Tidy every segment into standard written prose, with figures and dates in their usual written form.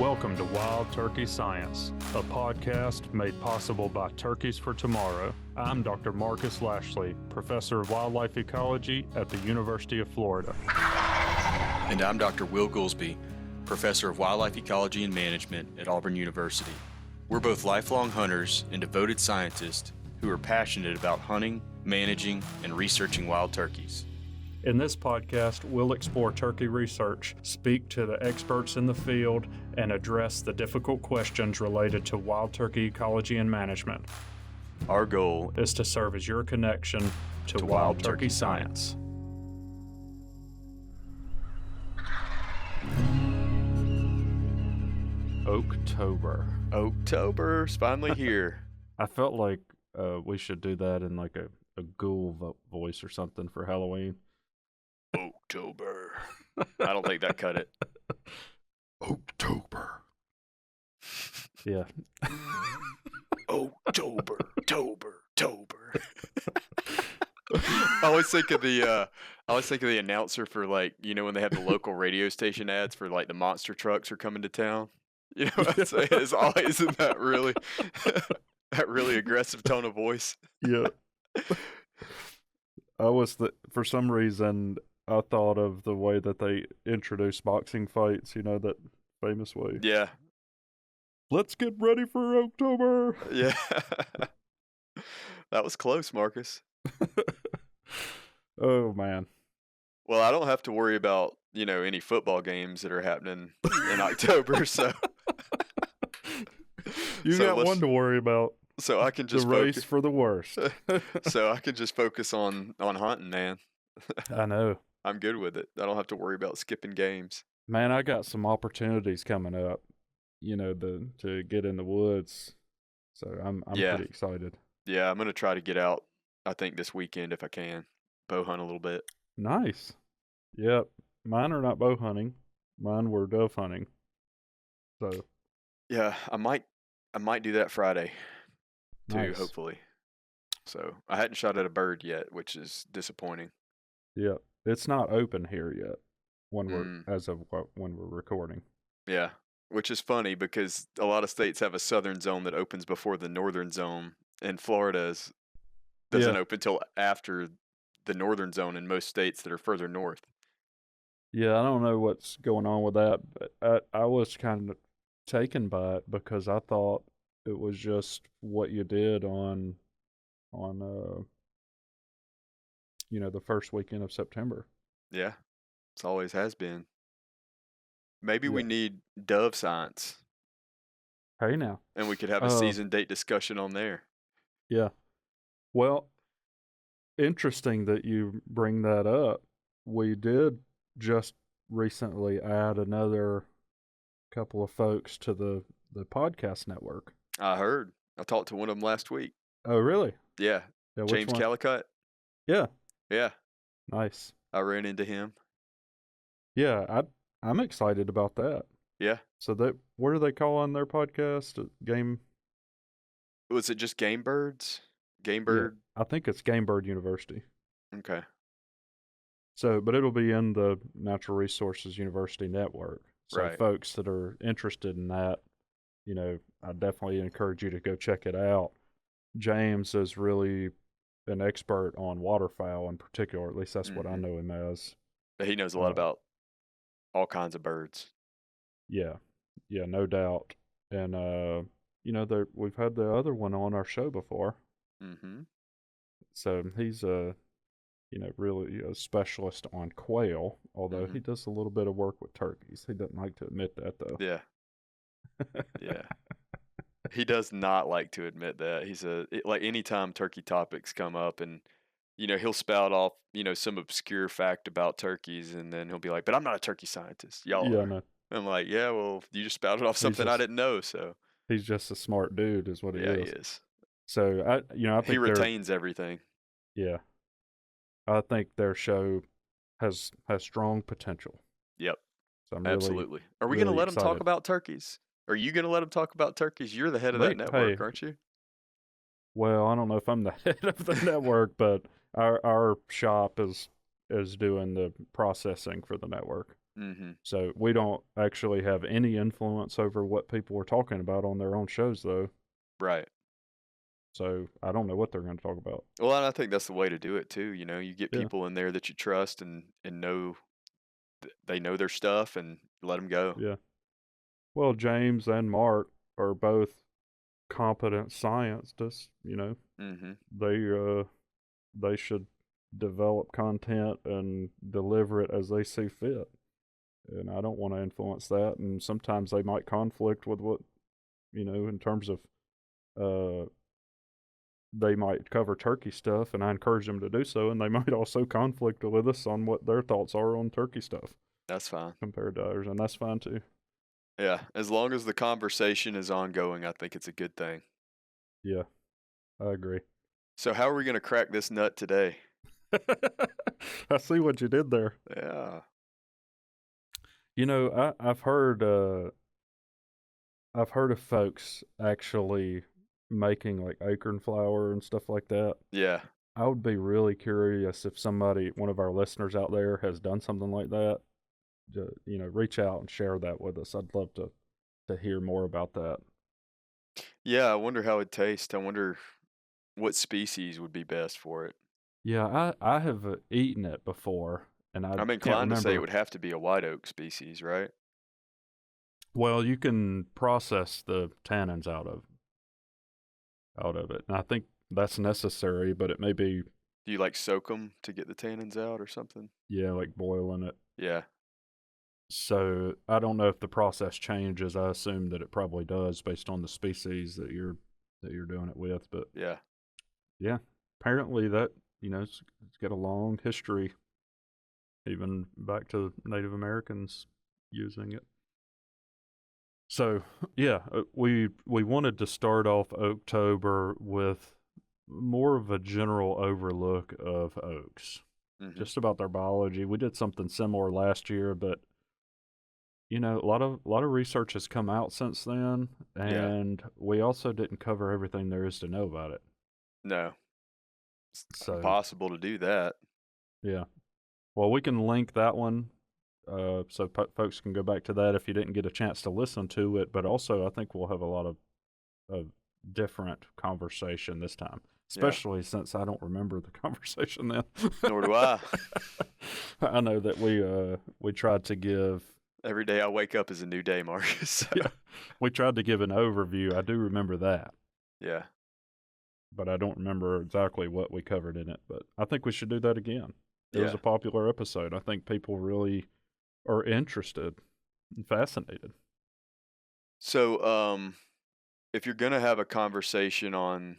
Welcome to Wild Turkey Science, a podcast made possible by Turkeys for Tomorrow. I'm Dr. Marcus Lashley, Professor of Wildlife Ecology at the University of Florida. And I'm Dr. Will Goolsby, Professor of Wildlife Ecology and Management at Auburn University. We're both lifelong hunters and devoted scientists who are passionate about hunting, managing, and researching wild turkeys. In this podcast, we'll explore turkey research, speak to the experts in the field, and address the difficult questions related to wild turkey ecology and management. Our goal is to serve as your connection to wild turkey science. Oaktober's finally here. I felt like we should do that in like a ghoul voice or something for Halloween. Oaktober. I don't think that cut it. Oaktober. Yeah. Oaktober, tober. I always think of the announcer for, like, you know, when they have the local radio station ads for, like, the monster trucks are coming to town. You know what I'm saying? It's always in that really aggressive tone of voice. Yeah. For some reason, I thought of the way that they introduce boxing fights, you know, that famous way. Yeah. Let's get ready for October. Yeah. That was close, Marcus. Oh, man. Well, I don't have to worry about, you know, any football games that are happening in October, so. You got one to worry about. So I can just the race for the worst. So I can just focus on hunting, man. I know. I'm good with it. I don't have to worry about skipping games. Man, I got some opportunities coming up, you know, to get in the woods. So I'm pretty excited. Yeah, I'm gonna try to get out, I think, this weekend if I can. Bow hunt a little bit. Nice. Yep. Mine are not bow hunting. Mine were dove hunting. So yeah, I might do that Friday too, nice. Hopefully. So I hadn't shot at a bird yet, which is disappointing. Yeah, it's not open here yet when we're recording. Yeah, which is funny because a lot of states have a southern zone that opens before the northern zone, and Florida doesn't open till after the northern zone in most states that are further north. Yeah, I don't know what's going on with that, but I was kind of taken by it because I thought it was just what you did on you know, the first weekend of September. Yeah, it always has been. Maybe we need dove science. Hey now. And we could have a season date discussion on there. Yeah. Well, interesting that you bring that up. We did just recently add another couple of folks to the podcast network. I heard. I talked to one of them last week. Oh, really? Yeah. James Callicutt. Yeah. Yeah. Nice. I ran into him. Yeah, I'm excited about that. Yeah. So what are they calling their podcast? Game? Was it just Game Birds? Game Bird? Yeah, I think it's Game Bird University. Okay. So, but it'll be in the Natural Resources University network. So folks that are interested in that, you know, I definitely encourage you to go check it out. James is really an expert on waterfowl in particular. At least that's what I know him as. But he knows a lot about all kinds of birds. Yeah, no doubt. And you know, we've had the other one on our show before. Mm-hmm. So he's you know, really a specialist on quail, although he does a little bit of work with turkeys. He doesn't like to admit that, though. Yeah. Yeah. He does not like to admit that. He's like anytime turkey topics come up and, you know, he'll spout off, you know, some obscure fact about turkeys and then he'll be like, but I'm not a turkey scientist. Y'all are. No. I'm like, yeah, well, you just spouted off something I didn't know, so. He's just a smart dude is what he is. Yeah, he is. So, I think he retains everything. Yeah. I think their show has strong potential. Yep. So I'm absolutely. Are we going to let them talk about turkeys? Are you going to let them talk about turkeys? You're the head of that network, aren't you? Well, I don't know if I'm the head of the network, but our shop is doing the processing for the network. Mhm. So we don't actually have any influence over what people are talking about on their own shows, though. Right. So I don't know what they're going to talk about. Well, and I think that's the way to do it too, you get Yeah, people in there that you trust and know they know their stuff and let them go. yeah. Well, James and Mark are both competent scientists. Mhm. They they should develop content and deliver it as they see fit. And I don't want to influence that. And sometimes they might conflict with what in terms of uh, they might cover turkey stuff, and I encourage them to do so. And they might also conflict with us on what their thoughts are on turkey stuff That's fine. compared to ours, and that's fine too. Yeah, as long as the conversation is ongoing, I think it's a good thing. Yeah, I agree. So how are we gonna crack this nut today? I see what you did there. Yeah. I've heard of folks actually making like acorn flour and stuff like that. Yeah. I would be really curious if one of our listeners out there, has done something like that. Reach out and share that with us. I'd love to hear more about that. Yeah, I wonder how it tastes. I wonder what species would be best for it. Yeah, I have eaten it before, and I I'm can't inclined to say it remember. would have to be a white oak species, right? Well, you can process the tannins out of it, and I think that's necessary. But it may be, Do you like soak them to get the tannins out or something? yeah, like boiling it. Yeah. So I don't know if the process changes. I assume that it probably does based on the species that you're doing it with. But Yeah. yeah, apparently that it's got a long history, even back to Native Americans using it. So yeah, we wanted to start off Oaktober with more of a general overlook of oaks, Mhm. just about their biology. We did something similar last year, but a lot of research has come out since then, Yeah. and we also didn't cover everything there is to know about it. No. It's So impossible to do that. yeah, well, we can link that one, so folks can go back to that if you didn't get a chance to listen to it. But also, I think we'll have a lot of different conversation this time, Yeah. especially since I don't remember the conversation then. Nor do I. I know that we tried to give Every day I wake up is a new day, Marcus. yeah, we tried to give an overview. I do remember that, Yeah. but I don't remember exactly what we covered in it. But I think we should do that again. It was Yeah. a popular episode. I think people really are interested and fascinated. So, if you're gonna have a conversation on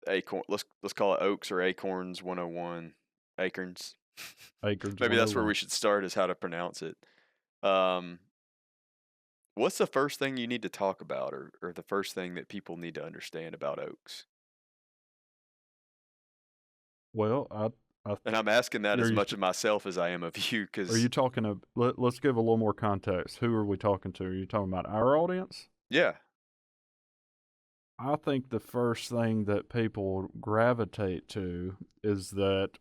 acorn, let's call it oaks or acorns 101, acorns. Acres Maybe that's where 101. we should start is how to pronounce it. Um, what's the first thing you need to talk about, or the first thing that people need to understand about oaks? Well, I And I'm asking that are as you much of myself as I am of you, are you because talking of let's give a little more context. Who are we talking to? Are you talking about our audience? yeah, I think the first thing that people gravitate to is that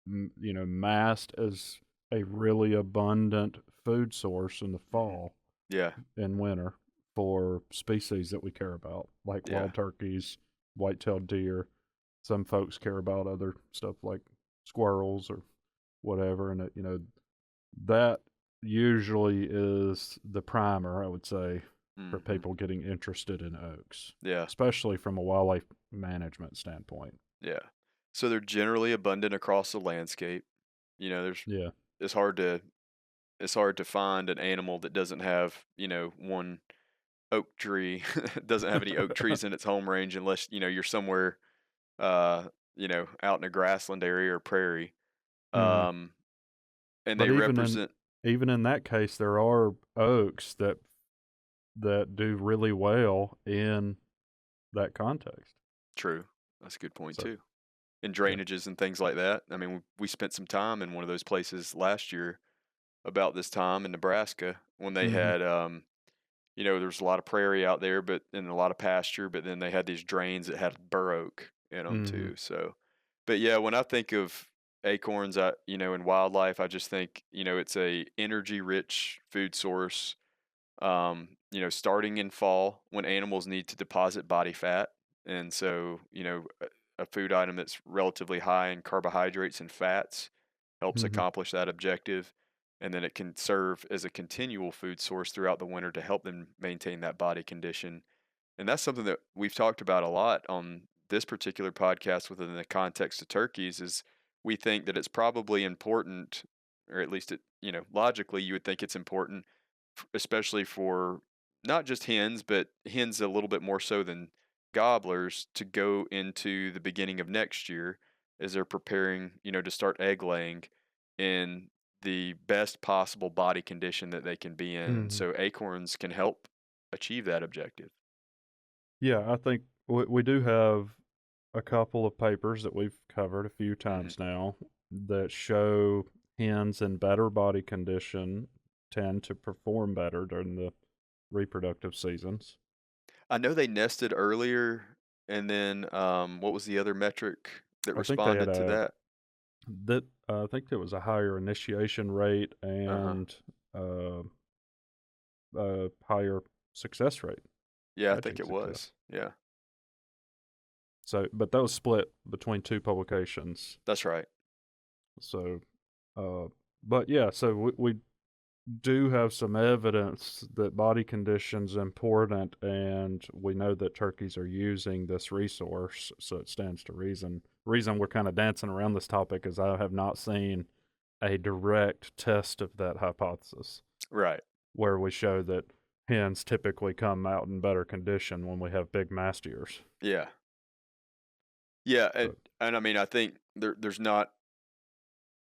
mast is a really abundant food source in the hmm fall yeah, and winter for species that we care about, like yeah, wild turkeys, white-tailed deer. Some folks care about other stuff like squirrels or whatever, and that usually is the primer, I would say, for hmm people getting interested in oaks, yeah, especially from a wildlife management standpoint. yeah. So they're generally abundant across the landscape. There's Yeah. it's hard to it's hard to find an animal that doesn't have one oak tree doesn't have any oak trees in its home range unless you're somewhere out in a grassland area or prairie. hmm Um, and But they represent even in that case, there are oaks that do really well in that context. true. That's a good point So too. And yeah. drainages and things like that. I mean, we spent some time in one of those places last year about this time in Nebraska when they hmm had there was a lot of prairie out there, but and a lot of pasture, but then they had these drains that had bur oak in them hmm too. So, but yeah, when I think of acorns, in wildlife, I just think, it's a energy-rich food source. Starting in fall when animals need to deposit body fat, and so a food item that's relatively high in carbohydrates and fats helps Hmm. accomplish that objective, and then it can serve as a continual food source throughout the winter to help them maintain that body condition. And that's something that we've talked about a lot on this particular podcast within the context of turkeys is we think that it's probably important, or at least logically you would think it's important, especially for not just hens, but hens a little bit more so than gobblers to go into the beginning of next year as they're preparing, to start egg laying in the best possible body condition that they can be in. And Hmm. so acorns can help achieve that objective. Yeah, I think we do have a couple of papers that we've covered a few Hmm. times now that show hens in better body condition tend to perform better during the reproductive seasons. I know they nested earlier, and then what was the other metric that I think they had responded to a that? that I think there was a higher initiation rate Uh huh. and uh, a higher success rate, Yeah, I think hatching it success. was. Yeah, So, but that was split between two publications. that's right. So, uh, but yeah, so we do have some evidence that body condition's important, and we know that turkeys are using this resource, so it stands to reason. Reason we're kind of dancing around this topic is I have not seen a direct test of that hypothesis Right. where we show that hens typically come out in better condition when we have big mast ears. Yeah. Yeah, and But and I mean, I think there's not.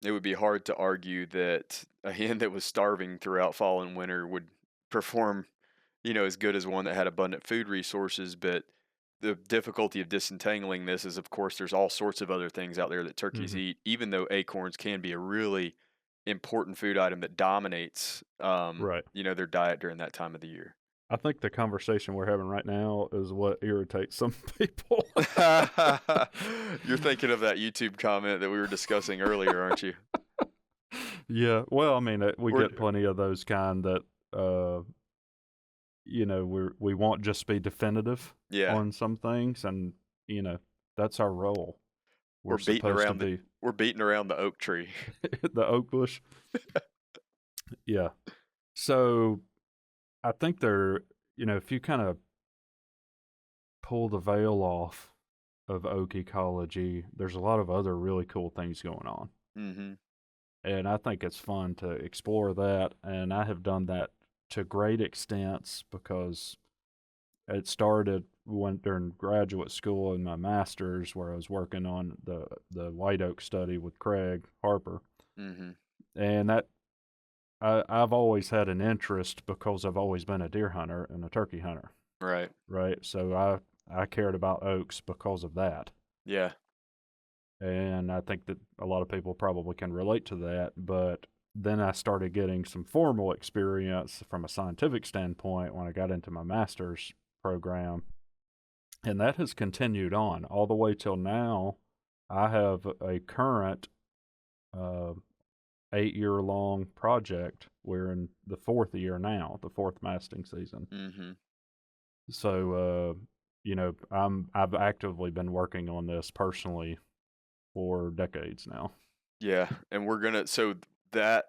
It would be hard to argue that a hen that was starving throughout fall and winter would perform, as good as one that had abundant food resources. But the difficulty of disentangling this is, of course, there's all sorts of other things out there that turkeys mhm, eat. Even though acorns can be a really important food item that dominates, right. their diet during that time of the year. I think the conversation we're having right now is what irritates some people. You're thinking of that YouTube comment that we were discussing earlier, aren't you? Yeah, well, I mean, we Or get plenty of those kind that, uh, we won't just be definitive yeah, on some things, and you know, that's our role. we're We're beating supposed to around the be we're beating around the oak tree. the oak bush. Yeah. So I think if you kind of pull the veil off of oak ecology, there's a lot of other really cool things going on. Mhm. And I think it's fun to explore that. And I have done that to great extents because it started during graduate school in my master's, where I was working on the white oak study with Craig Harper, Mhm. and I've always had an interest because I've always been a deer hunter and a turkey hunter, Right. right? So I cared about oaks because of that, Yeah. and I think that a lot of people probably can relate to that. But then I started getting some formal experience from a scientific standpoint when I got into my master's program. And that has continued on all the way till now. I have a current uh, 8 year long project. We're in the fourth year now, the fourth masting season. Mhm. So, I've actively been working on this personally for decades now. Yeah, and that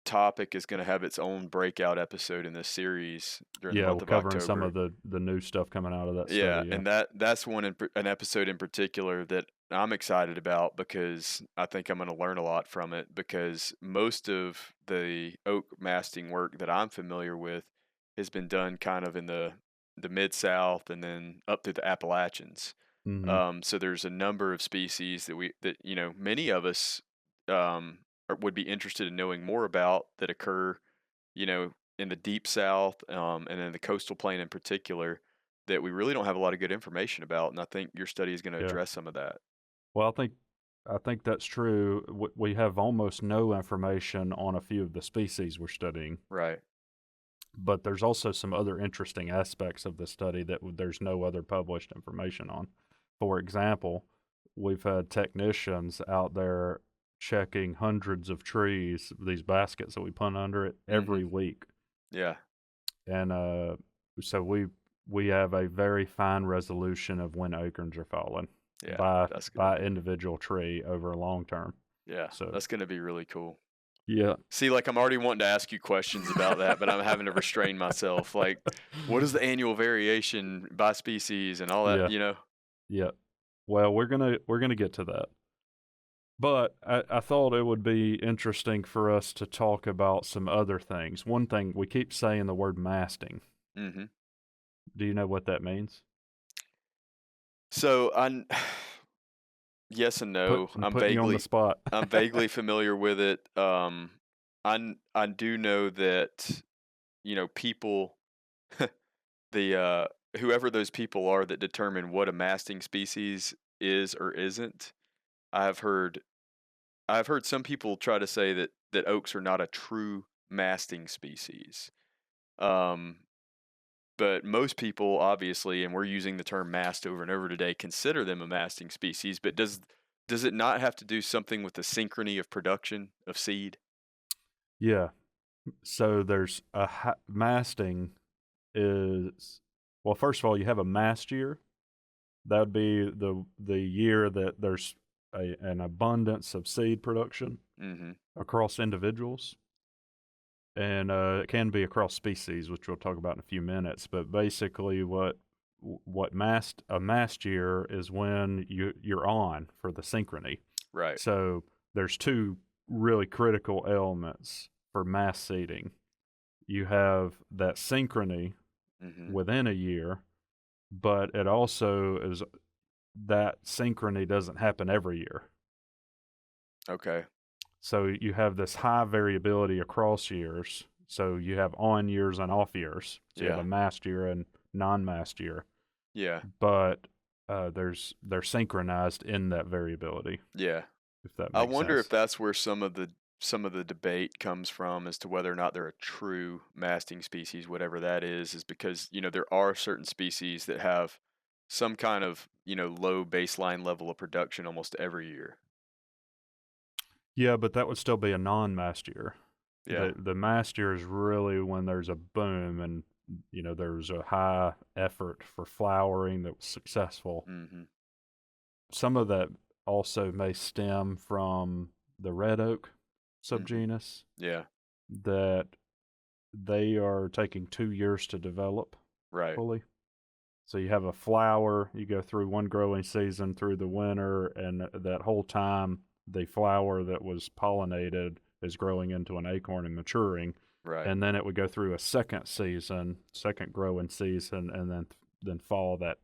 topic is gonna have its own breakout episode in this series during the Yeah, month we're of covering some October. of the new stuff coming out of that Yeah, study. Yeah. and that's an episode in particular that I'm excited about because I think I'm going to learn a lot from it because most of the oak masting work that I'm familiar with has been done kind of in the mid South and then up through the Appalachians. Hmm. So there's a number of species that many of us would be interested in knowing more about that occur you know, in the deep South, and in the coastal plain in particular, that we really don't have a lot of good information about. And I think your study is going to Yeah. address some of that. Well, I think that's true. We have almost no information on a few of the species we're studying, Right. but there's also some other interesting aspects of the study that there's no other published information on. For example, we've had technicians out there checking hundreds of trees, these baskets that we put under it every week. Yeah. And so we have a very fine resolution of when acorns are falling by individual tree over a long term. Yeah, so that's going to be really cool. Yeah. See, like, I'm already wanting to ask you questions about that, but I'm having to restrain myself. Like, what is the annual variation by species and all that, you know? Yeah. Well, we're gonna get to that. But I thought it would be interesting for us to talk about some other things. One thing, we keep saying the word masting. Mm-hmm. Do you know what that means? So yes and no. I'm putting you on the spot. I'm vaguely familiar with it. I do know that, you know, people, whoever those people are that determine what a masting species is or isn't. I've heard some people try to say that oaks are not a true masting species. But most people, obviously, and we're using the term mast over and over today, consider them a masting species. But does it not have to do something with the synchrony of production of seed? Yeah. So there's masting is, well, first of all, you have a mast year. That would be the year that there's an abundance of seed production across individuals. And it can be across species, which we'll talk about in a few minutes. But basically, what a mast year is when you're on for the synchrony. Right. So there's two really critical elements for mast seeding. You have that synchrony within a year, but it also is that synchrony doesn't happen every year. Okay. So you have this high variability across years. So you have on years and off years. So you have a mast year and non-mast year. Yeah. But they're synchronized in that variability. Yeah. If that makes I wonder sense. if that's where some of the debate comes from as to whether or not they're a true masting species, whatever that is because, you know, there are certain species that have some kind of, you know, low baseline level of production almost every year. Yeah, but that would still be a non-mast year. Yeah. The mast year is really when there's a boom and, you know, there's a high effort for flowering that was successful. Some of that also may stem from the red oak subgenus. Yeah. That they are taking 2 years to develop fully. So you have a flower, you go through one growing season through the winter, and that whole time the flower that was pollinated is growing into an acorn and maturing. Right. And then it would go through a second growing season, and then fall that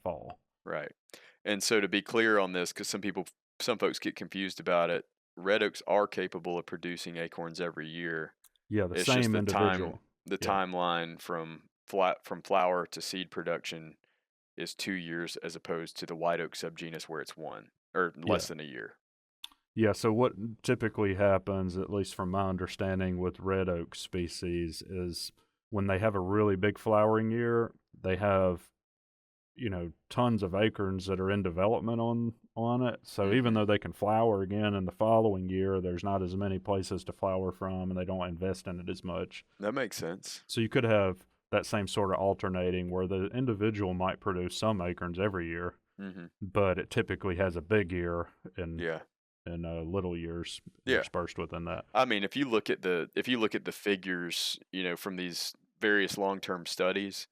fall. Right. And so to be clear on this, because some folks get confused about it, red oaks are capable of producing acorns every year. Yeah, it's same just the individual. timeline from flower to seed production is 2 years as opposed to the white oak subgenus where it's 1 or less than a year. Yeah, so what typically happens, at least from my understanding with red oak species, is when they have a really big flowering year, they have, you know, tons of acorns that are in development on it. So even though they can flower again in the following year, there's not as many places to flower from, and they don't invest in it as much. That makes sense. So you could have that same sort of alternating where the individual might produce some acorns every year, but it typically has a big year and little years dispersed within that. I mean, if you look at the figures, you know, from these various long-term studies,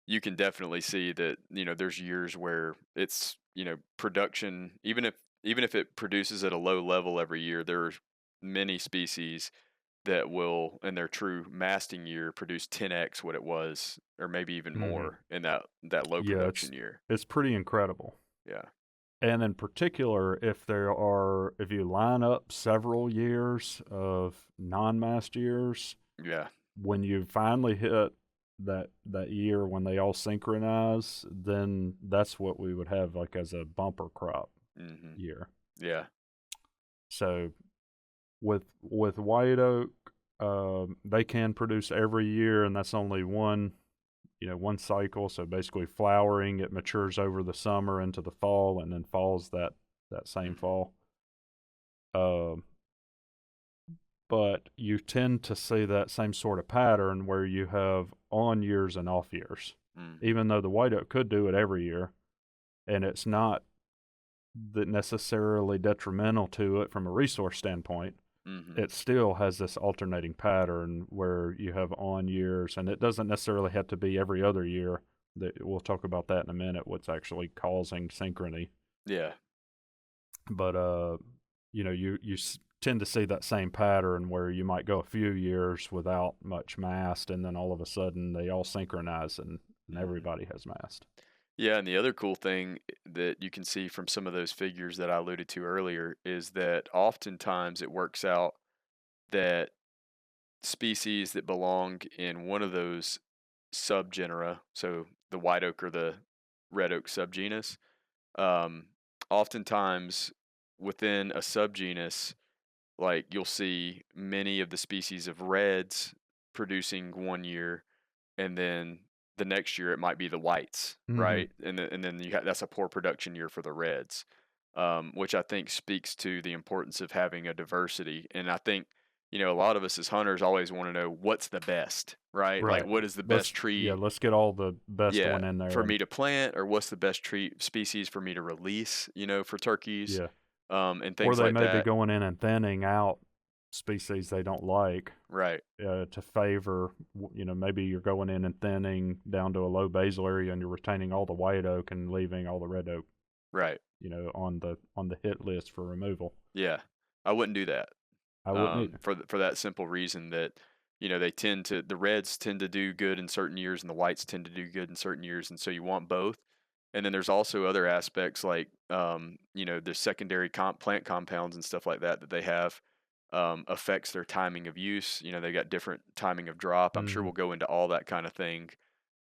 you can definitely see that, you know, there's years where it's, you know, production, even if it produces at a low level every year, there are many species that will, in their true masting year, produce 10x what it was, or maybe even more in that low production year. It's pretty incredible. Yeah. And in particular, if you line up several years of non-mast years, when you finally hit that year when they all synchronize, then that's what we would have like as a bumper crop year. Yeah. So with white oak, they can produce every year, and that's only one one cycle. So basically flowering, it matures over the summer into the fall, and then falls that same fall. But you tend to see that same sort of pattern where you have on years and off years, even though the white oak could do it every year, and it's not that necessarily detrimental to it from a resource standpoint. It still has this alternating pattern where you have on years, and it doesn't necessarily have to be every other year. We'll talk about that in a minute, what's actually causing synchrony. Yeah. But you tend to see that same pattern where you might go a few years without much mast, and then all of a sudden they all synchronize and everybody has mast. Yeah, and the other cool thing that you can see from some of those figures that I alluded to earlier is that oftentimes it works out that species that belong in one of those subgenera, so the white oak or the red oak subgenus, um, oftentimes within a subgenus, like you'll see many of the species of reds producing one year, and then the next year it might be the whites, right? And then that's a poor production year for the reds, which I think speaks to the importance of having a diversity. And I think a lot of us as hunters always want to know what's the best, right? Like what is the best tree? Let's get all the best one in there for me to plant, or what's the best tree species for me to release, for turkeys. Yeah. And things like that. Or they may be going in and thinning out species they don't like. Right. To favor, maybe you're going in and thinning down to a low basal area, and you're retaining all the white oak and leaving all the red oak. Right. On the hit list for removal. Yeah. I wouldn't do that. I wouldn't either. For that simple reason that the reds tend to do good in certain years and the whites tend to do good in certain years, and so you want both. And then there's also other aspects like the secondary plant compounds and stuff like that they have affects their timing of use. They got different timing of drop. I'm sure we'll go into all that kind of thing,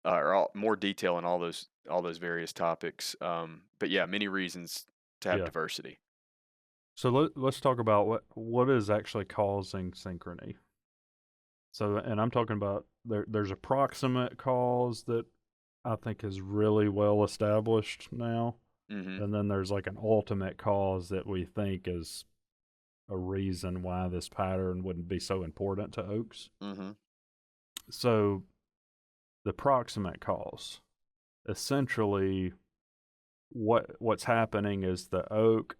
or more detail on all those various topics. But yeah, many reasons to have diversity. So let's talk about what is actually causing synchrony. So, and I'm talking about there's a proximate cause that I think is really well established now, and then there's like an ultimate cause that we think is a reason why this pattern wouldn't be so important to oaks. So, the proximate cause, essentially, what's happening is the oaks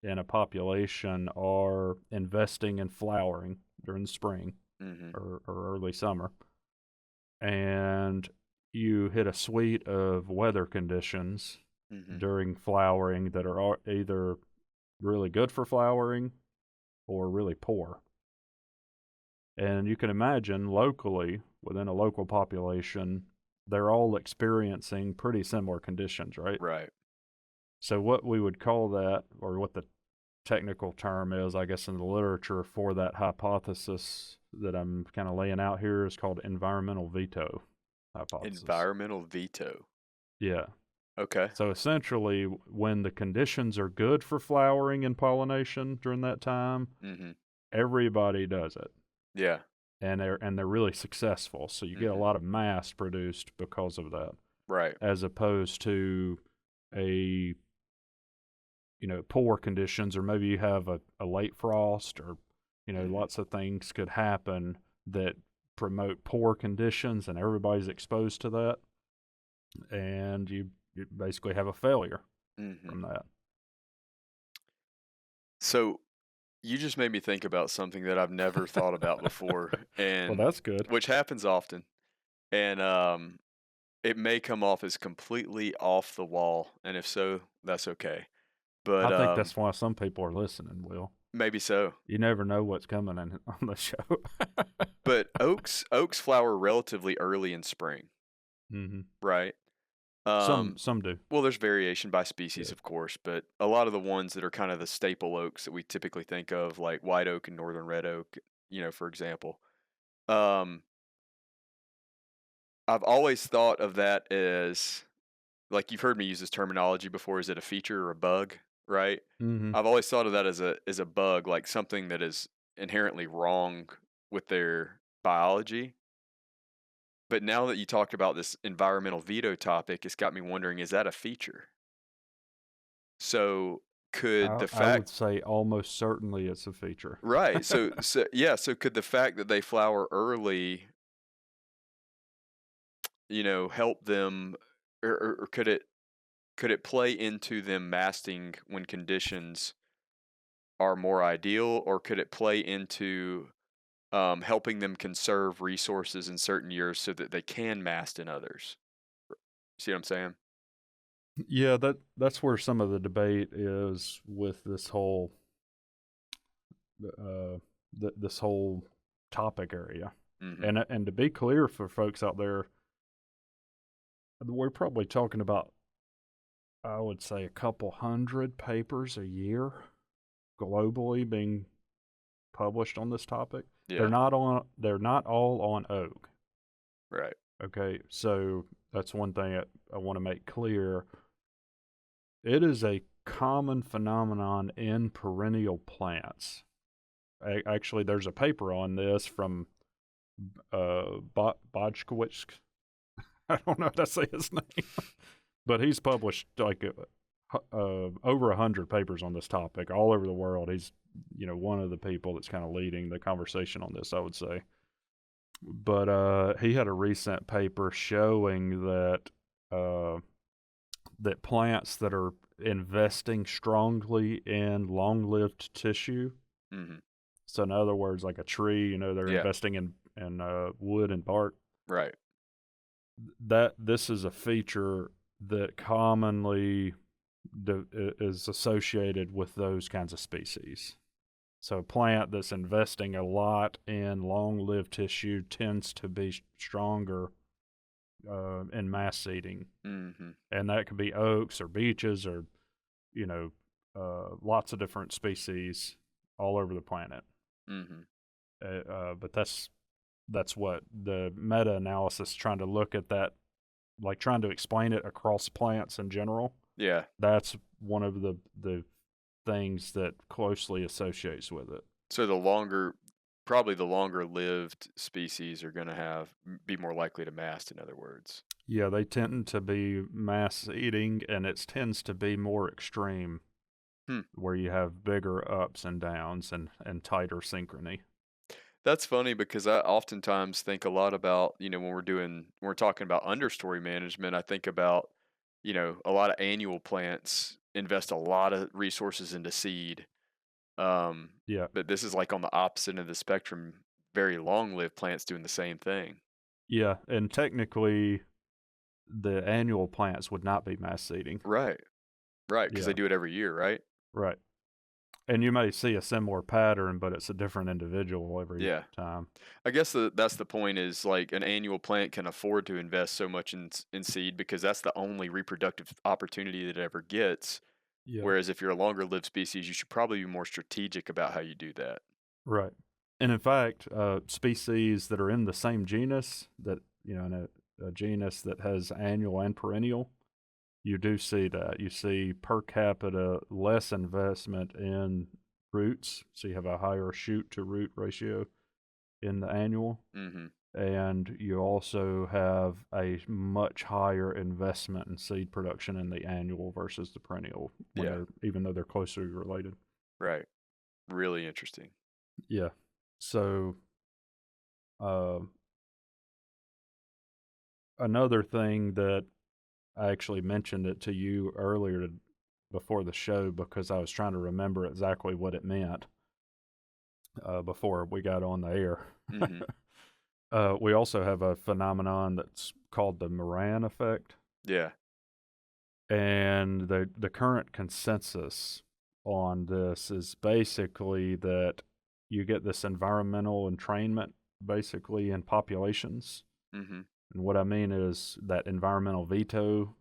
in a population are investing in flowering during the spring or early summer, and you hit a suite of weather conditions during flowering that are either really good for flowering or really poor. And you can imagine locally, within a local population, they're all experiencing pretty similar conditions, right? Right. So what we would call that, or what the technical term is, I guess, in the literature for that hypothesis that I'm kind of laying out here, is called environmental veto hypothesis. Environmental veto. Yeah. Okay. So essentially, when the conditions are good for flowering and pollination during that time, everybody does it. Yeah. And they're really successful. So you get a lot of mast produced because of that. Right. As opposed to poor conditions, or maybe you have a late frost, or lots of things could happen that promote poor conditions, and everybody's exposed to that, and you basically have a failure from that. So you just made me think about something that I've never thought about before, and well, that's good. Which happens often, and it may come off as completely off the wall, and if so, that's okay. But I think that's why some people are listening, Will. Maybe so. You never know what's coming on the show. But oaks flower relatively early in spring, right? Some do. Well, there's variation by species, of course, but a lot of the ones that are kind of the staple oaks that we typically think of, like white oak and northern red oak, for example, I've always thought of that as, like, you've heard me use this terminology before. Is it a feature or a bug, right? I've always thought of that as a bug, like something that is inherently wrong with their biology. But now that you talked about this environmental veto topic, it's got me wondering, is that a feature? So could the I would fact say almost certainly it's a feature. right, so yeah, so could the fact that they flower early, help them, or could it play into them masting when conditions are more ideal, or could it play into helping them conserve resources in certain years so that they can mast in others? See what I'm saying? Yeah, that's where some of the debate is with this whole uh, this whole topic area. Mm-hmm. And to be clear for folks out there, we're probably talking about, I would say, a couple hundred papers a year globally being published on this topic. Yeah. They're not all on oak. Right. Okay, so that's one thing I want to make clear. It is a common phenomenon in perennial plants. Actually, there's a paper on this from Bogdziewicz. I don't know how to say his name, but he's published like over 100 papers on this topic all over the world. He's one of the people that's kind of leading the conversation on this, I would say. But he had a recent paper showing that plants that are investing strongly in long-lived tissue. Mm-hmm. So in other words, like a tree, they're Yeah. investing in wood and bark. Right. That this is a feature that commonly is associated with those kinds of species. So a plant that's investing a lot in long-lived tissue tends to be stronger in mass seeding, Mm-hmm. and that could be oaks or beeches or lots of different species all over the planet. Mm-hmm. But that's what the meta-analysis trying to look at that, like trying to explain it across plants in general. Yeah. That's one of the things that closely associates with it. So probably the longer lived species are going to be more likely to mast, in other words. Yeah, they tend to be mass eating, and it tends to be more extreme, where you have bigger ups and downs and tighter synchrony. That's funny because I oftentimes think a lot about, when we're talking about understory management, I think about, a lot of annual plants invest a lot of resources into seed. Yeah, But this is like on the opposite end of the spectrum, very long-lived plants doing the same thing. yeah, and technically, the annual plants would not be mass seeding. Right. Right, because Yeah, they do it every year, right? right. And you may see a similar pattern, but it's a different individual every Yeah. time. I guess that's the point is like an annual plant can afford to invest so much in seed because that's the only reproductive opportunity that it ever gets. Yeah, Whereas if you're a longer lived species, you should probably be more strategic about how you do that. right. And in fact, species that are in the same genus that in a genus that has annual and perennial, you do see that. You see per capita less investment in roots, so you have a higher shoot to root ratio in the annual, Mm-hmm. and you also have a much higher investment in seed production in the annual versus the perennial Yeah. even though they're closely related. Right. Really interesting. Yeah. So uh, another thing that I actually mentioned it to you earlier before the show because I was trying to remember exactly what it meant before we got on the air. Mm-hmm. We also have a phenomenon that's called the Moran effect, Yeah. and the current consensus on this is basically that you get this environmental entrainment basically in populations. Mm-hmm. And what I mean is that environmental veto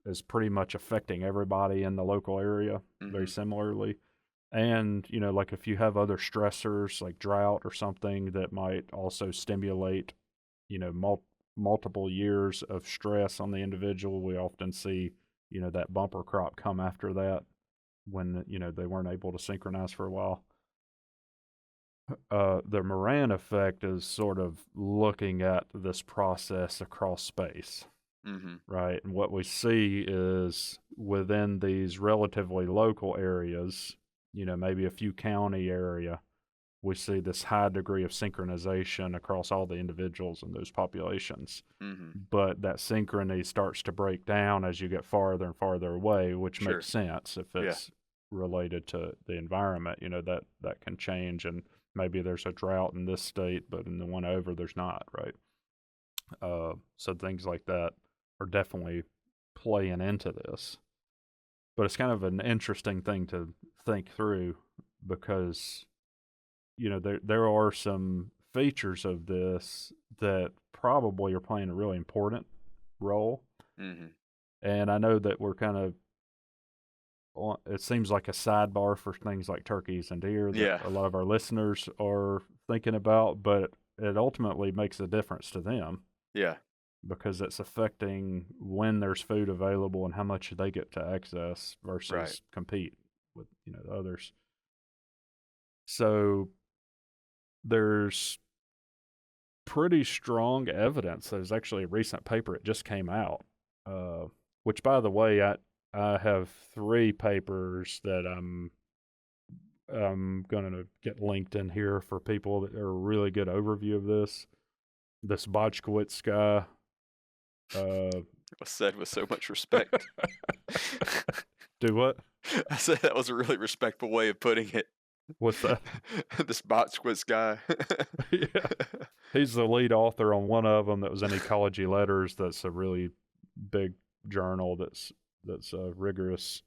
is pretty much affecting everybody in the local area very Mm-hmm. similarly. And, like if you have other stressors like drought or something that might also stimulate, multiple years of stress on the individual, we often see, that bumper crop come after that when, they weren't able to synchronize for a while. The Moran effect is sort of looking at this process across space, right? And what we see is within these relatively local areas, maybe a few county area, we see this high degree of synchronization across all the individuals in those populations. But that synchrony starts to break down as you get farther and farther away, which makes sense if it's related to the environment. That can change, and maybe there's a drought in this state, but in the one over, there's not, right? So things like that are definitely playing into this. But it's kind of an interesting thing to think through because there are some features of this that probably are playing a really important role. And I know that we're kind of, it seems like a sidebar for things like turkeys and deer that a lot of our listeners are thinking about, but it ultimately makes a difference to them. Because it's affecting when there's food available and how much they get to access versus compete with the others. So there's pretty strong evidence. There's actually a recent paper, it just came out, which, by the way, I have 3 papers that I'm going to get linked in here for people that are a really good overview of this. This Bogdziewicz guy. Was said with so much respect. Do what? I said that was a really respectful way of putting it. What's that? This Bogdziewicz guy. Yeah. He's the lead author on one of them that was in Ecology Letters. That's a really big journal that's rigorous.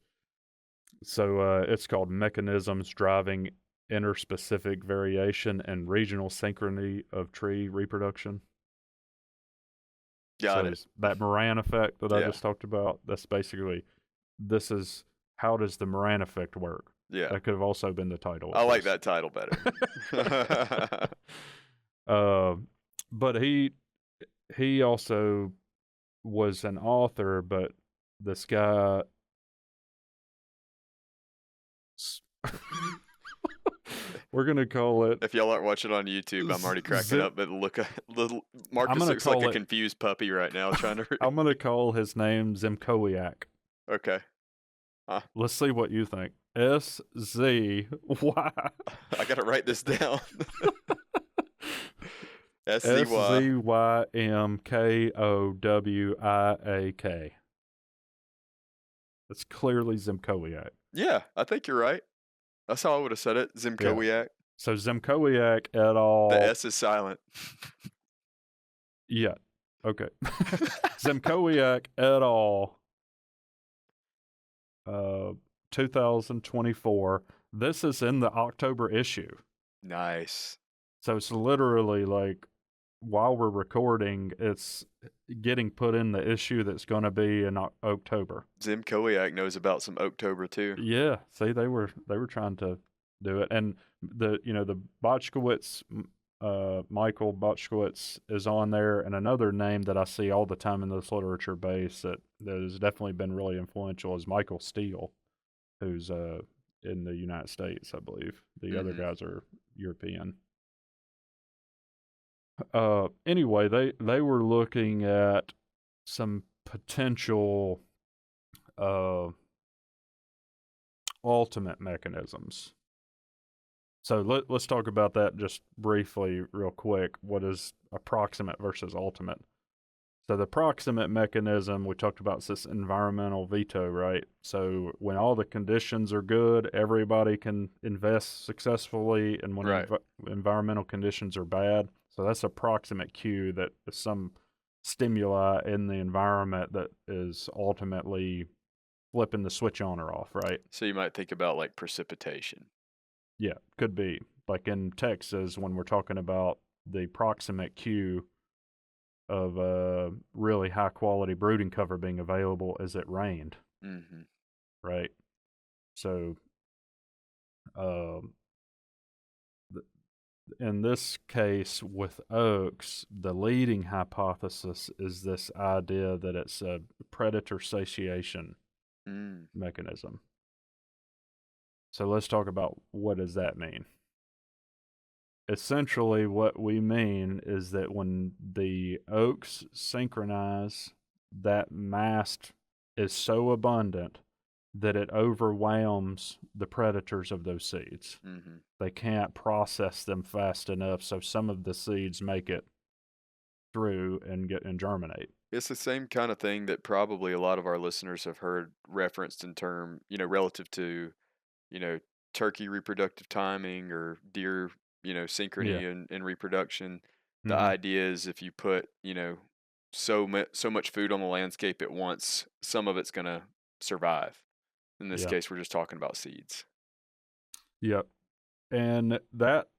So it's called Mechanisms Driving Interspecific Variation and Regional Synchrony of Tree Reproduction. Got it. That Moran effect that I just talked about, that's basically, this is how does the Moran effect work? That could have also been the title. I like that title better. But he also was an author, but this guy we're gonna call it, if y'all aren't watching on YouTube, I'm already cracking up, but Marcus looks like a confused puppy right now trying to I'm gonna call his name Zimkowiak. Okay. Let's see what you think. SZY. I gotta write this down. SZYMKOWIAK. It's clearly Zimkowiak. Yeah, I think you're right. That's how I would have said it. Zimkowiak. Yeah. So Zimkowiak et al. The S is silent. Yeah. Okay. Zimkowiak et al. 2024. This is in the October issue. Nice. So it's literally like while we're recording, it's getting put in the issue that's going to be in Oaktober. Zimkowiak knows about some Oaktober too. Yeah. See, they were trying to do it, and the Bogdziewicz, Michael Bogdziewicz is on there, and another name that I see all the time in this literature base that has definitely been really influential is Michael Steele, who's in the United States, I believe. The other guys are European. Anyway, they were looking at some potential ultimate mechanisms. So let's talk about that just briefly, real quick. What is approximate versus ultimate? So the proximate mechanism, we talked about this environmental veto, right? So when all the conditions are good, everybody can invest successfully, and when environmental conditions are bad, so that's a proximate cue that is some stimuli in the environment that is ultimately flipping the switch on or off, right? So you might think about like precipitation. Yeah, could be. Like in Texas, when we're talking about the proximate cue of really high quality brooding cover being available as it rained. Right? So in this case with oaks, the leading hypothesis is this idea that it's a predator satiation mechanism. So let's talk about what does that mean. essentially what we mean is that when the oaks synchronize, that mast is so abundant that it overwhelms the predators of those seeds. Mm-hmm. They can't process them fast enough, so some of the seeds make it through and germinate. It's the same kind of thing that probably a lot of our listeners have heard referenced in term, relative to, you know, turkey reproductive timing or deer, Yeah. synchrony and reproduction. The Hmm. idea is if you put, so much food on the landscape at once, some of it's going to survive. In this Yeah. case, we're just talking about seeds. Yep. And that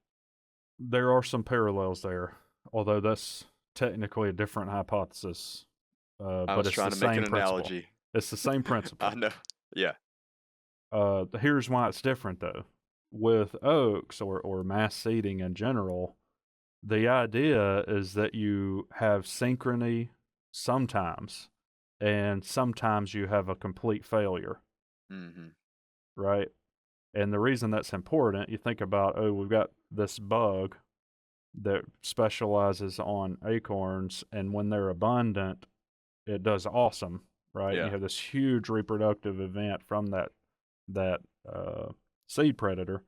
there are some parallels there, although that's technically a different hypothesis. I But was it's trying the to make an same principle. analogy. It's the same I principle. know. Yeah. Here's why it's different, though. With oaks or mass seeding in general, the idea is that you have synchrony sometimes, and sometimes you have a complete failure, Mm-hmm. right? And the reason that's important, you think about, oh, we've got this bug that specializes on acorns, and when they're abundant, it does awesome, right? And you Yeah. have this huge reproductive event from that seed predator,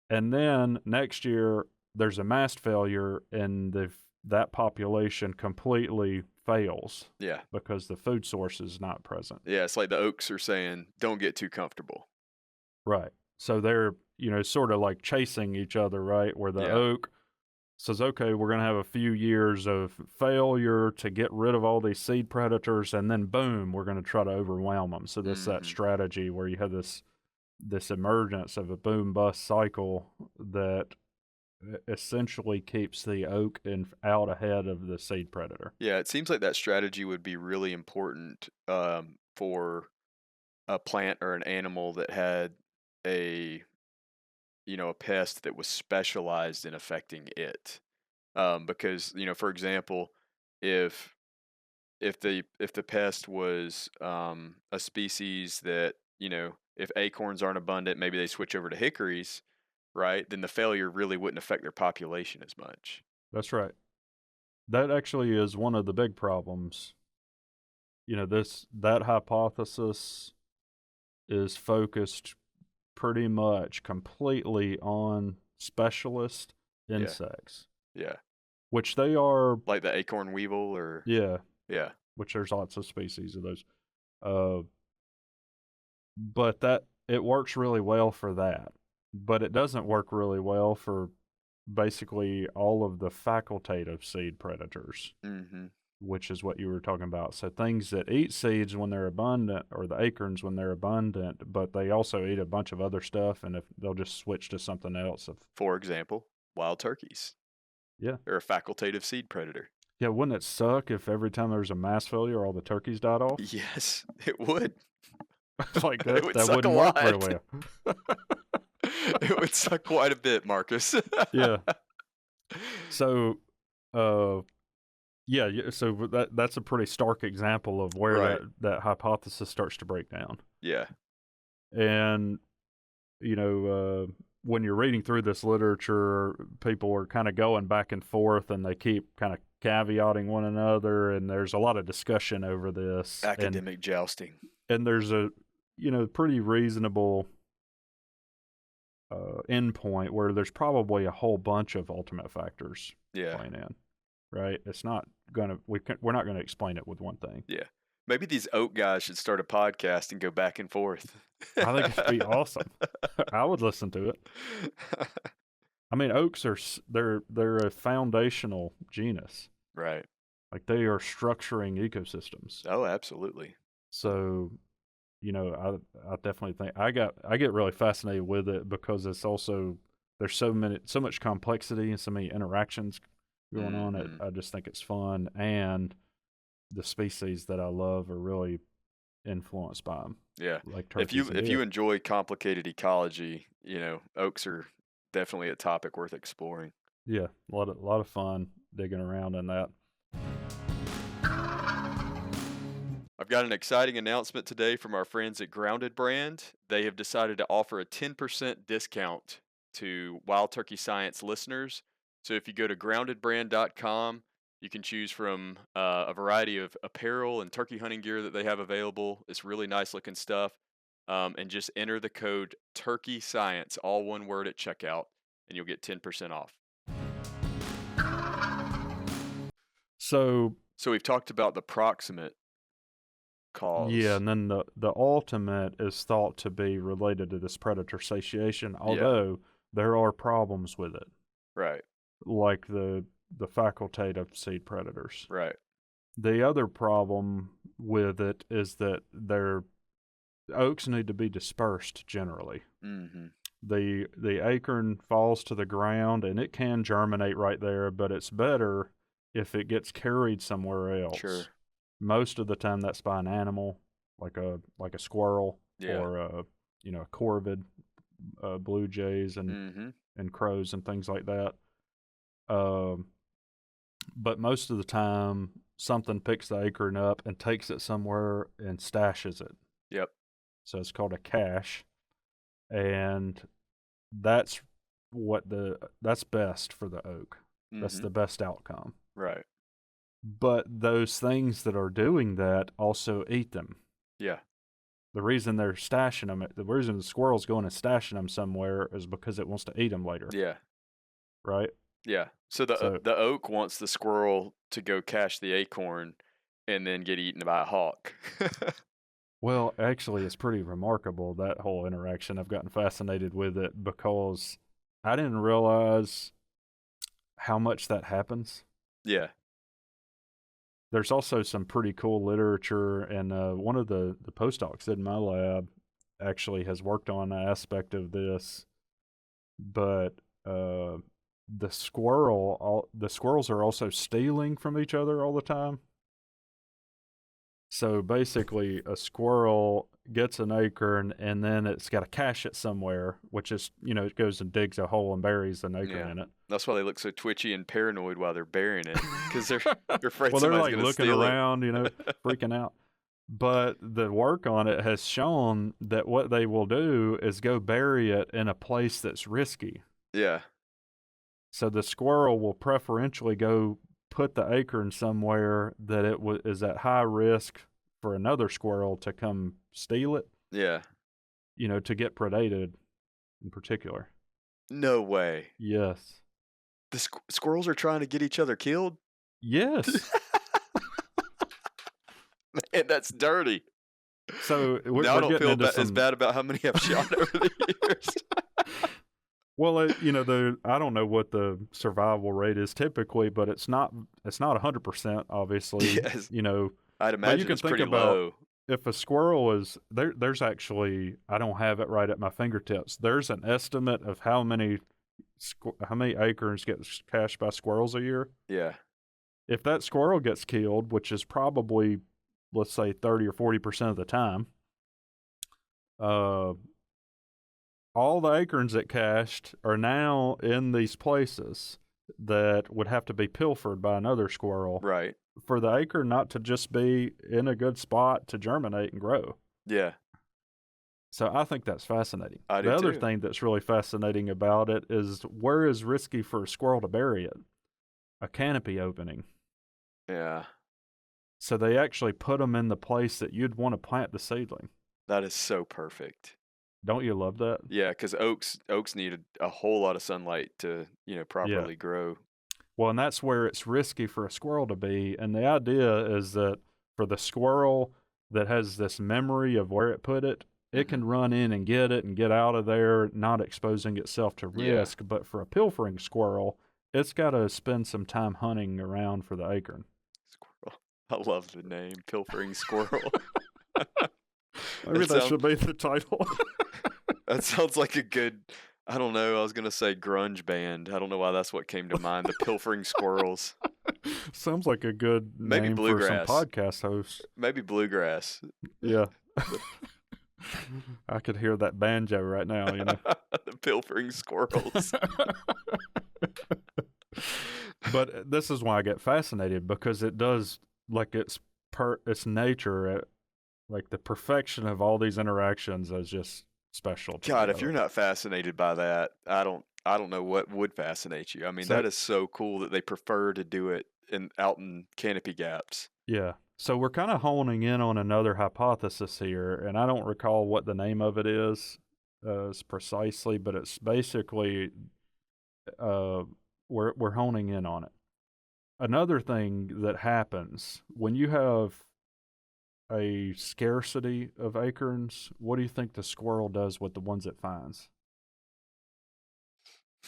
and then next year there's a mast failure, and that population completely fails Yeah. because the food source is not present. Yeah. It's like the oaks are saying, don't get too comfortable. Right. So they're, sort of like chasing each other, right? Where the Yeah. oak says, okay, we're going to have a few years of failure to get rid of all these seed predators, and then boom, we're going to try to overwhelm them. So that's that Mm-hmm. strategy where you have this emergence of a boom bust cycle that essentially keeps the oak out ahead of the seed predator. Yeah. It seems like that strategy would be really important for a plant or an animal that had a a pest that was specialized in affecting it. Because for example, if if the pest was a species that if acorns aren't abundant, maybe they switch over to hickories, right? Then the failure really wouldn't affect their population as much. That's right. That actually is one of the big problems. That hypothesis is focused pretty much completely on specialist Yeah, insects, yeah, which they are, like the acorn weevil, or yeah, yeah, which there's lots of species of those. Uh, but that it works really well for that. But it doesn't work really well for basically all of the facultative seed predators, mm-hmm. which is what you were talking about. So things that eat seeds when they're abundant, or the acorns when they're abundant, but they also eat a bunch of other stuff, and if they'll just switch to something else. For example, wild turkeys. Yeah. They're a facultative seed predator. Yeah, wouldn't it suck if every time there was a mass failure, all the turkeys died off? Yes, it would. Like It would that suck a wouldn't work very lot. well. It would suck quite a bit, Marcus. Yeah. So, uh, yeah. So that's a pretty stark example of where Right. that hypothesis starts to break down. Yeah. And when you're reading through this literature, people are kind of going back and forth, and they keep kind of caveating one another, and there's a lot of discussion over this. Academic jousting. And there's a pretty reasonable endpoint where there's probably a whole bunch of ultimate factors Yeah. playing in, right? It's not gonna we're not gonna explain it with one thing. Yeah. Maybe these oak guys should start a podcast and go back and forth. I think it'd be awesome. I would listen to it. I mean, oaks are they're a foundational genus. Right. Like, they are structuring ecosystems. Oh, absolutely. So, I definitely think I get really fascinated with it because it's also there's so much complexity and so many interactions going on. I just think it's fun, and the species that I love are really influenced by them. Yeah. Like If turkeys and you deer. enjoy complicated ecology, oaks are definitely a topic worth exploring. Yeah, a lot of fun digging around in that. I've got an exciting announcement today from our friends at Grounded Brand. They have decided to offer a 10% discount to Wild Turkey Science listeners So if you go to groundedbrand.com, you can choose from a variety of apparel and turkey hunting gear that they have available. It's really nice looking stuff. And just enter the code Turkey Science, all one word at checkout, and you'll get 10% off. So we've talked about the proximate cause. Yeah, and then the ultimate is thought to be related to this predator satiation, although there are problems with it. Right. Like the facultative seed predators. Right. The other problem with it is that oaks need to be dispersed generally. Mm-hmm. The acorn falls to the ground and it can germinate right there, but it's better if it gets carried somewhere else. Sure. Most of the time that's by an animal, like a squirrel or a corvid, blue jays and crows and things like that. But most of the time something picks the acorn up and takes it somewhere and stashes it. Yep. So it's called a cache, and that's best for the oak. That's the best outcome. Right. But those things that are doing that also eat them. Yeah. The reason they're stashing them, the reason the squirrel's going and stashing them somewhere is because it wants to eat them later. Yeah. Right? Yeah. So the oak wants the squirrel to go cache the acorn and then get eaten by a hawk. Well, actually, it's pretty remarkable, that whole interaction. I've gotten fascinated with it because I didn't realize how much that happens. Yeah. There's also some pretty cool literature, and one of the postdocs in my lab actually has worked on an aspect of this, but the squirrels are also stealing from each other all the time. So basically, a squirrel gets an acorn, and then it's got to cache it somewhere, which is, it goes and digs a hole and buries an acorn in it. That's why they look so twitchy and paranoid while they're burying it, because they're afraid well, somebody's they're going to looking steal around, freaking out. But the work on it has shown that what they will do is go bury it in a place that's risky. Yeah. So the squirrel will preferentially go put the acorn somewhere that is at high risk for another squirrel to come steal it. Yeah. To get predated in particular. No way. Yes. The squirrels are trying to get each other killed? Yes. Man, that's dirty. So now I don't feel as bad about how many I've shot over the years. Well, I don't know what the survival rate is typically, but it's not 100%, obviously. Yes. I'd imagine but you can it's think pretty about low. If a squirrel is there's actually, I don't have it right at my fingertips. There's an estimate of how many acorns get cached by squirrels a year. Yeah. If that squirrel gets killed, which is probably, let's say, 30 or 40% of the time, all the acorns that cached are now in these places that would have to be pilfered by another squirrel. Right. For the acorn not to just be in a good spot to germinate and grow. Yeah. So I think that's fascinating. I do the other too. thing that's really fascinating about it is where is risky for a squirrel to bury it? A canopy opening. Yeah. So they actually put them in the place that you'd want to plant the seedling. That is so perfect. Don't you love that? Yeah, because oaks need a whole lot of sunlight to properly grow. Well, and that's where it's risky for a squirrel to be. And the idea is that for the squirrel that has this memory of where it put it, it can run in and get it and get out of there, not exposing itself to risk. Yeah. But for a pilfering squirrel, it's got to spend some time hunting around for the acorn. Squirrel. I love the name, pilfering squirrel. Maybe that should be the title. That sounds like a good, I don't know, I was going to say grunge band. I don't know why that's what came to mind, the Pilfering Squirrels. Sounds like a good Maybe name bluegrass. For some podcast hosts. Maybe bluegrass. Yeah. I could hear that banjo right now, The Pilfering Squirrels. But this is why I get fascinated, because it does, like, its nature, like the perfection of all these interactions is just special. God, if you're not fascinated by that, I I don't know what would fascinate you. I mean, So that is so cool that they prefer to do it out in canopy gaps. yeah. So we're kind of honing in on another hypothesis here, and I don't recall what the name of it is precisely, but it's basically uh, we're honing in on it. Another thing that happens when you have a scarcity of acorns, what do you think the squirrel does with the ones it finds?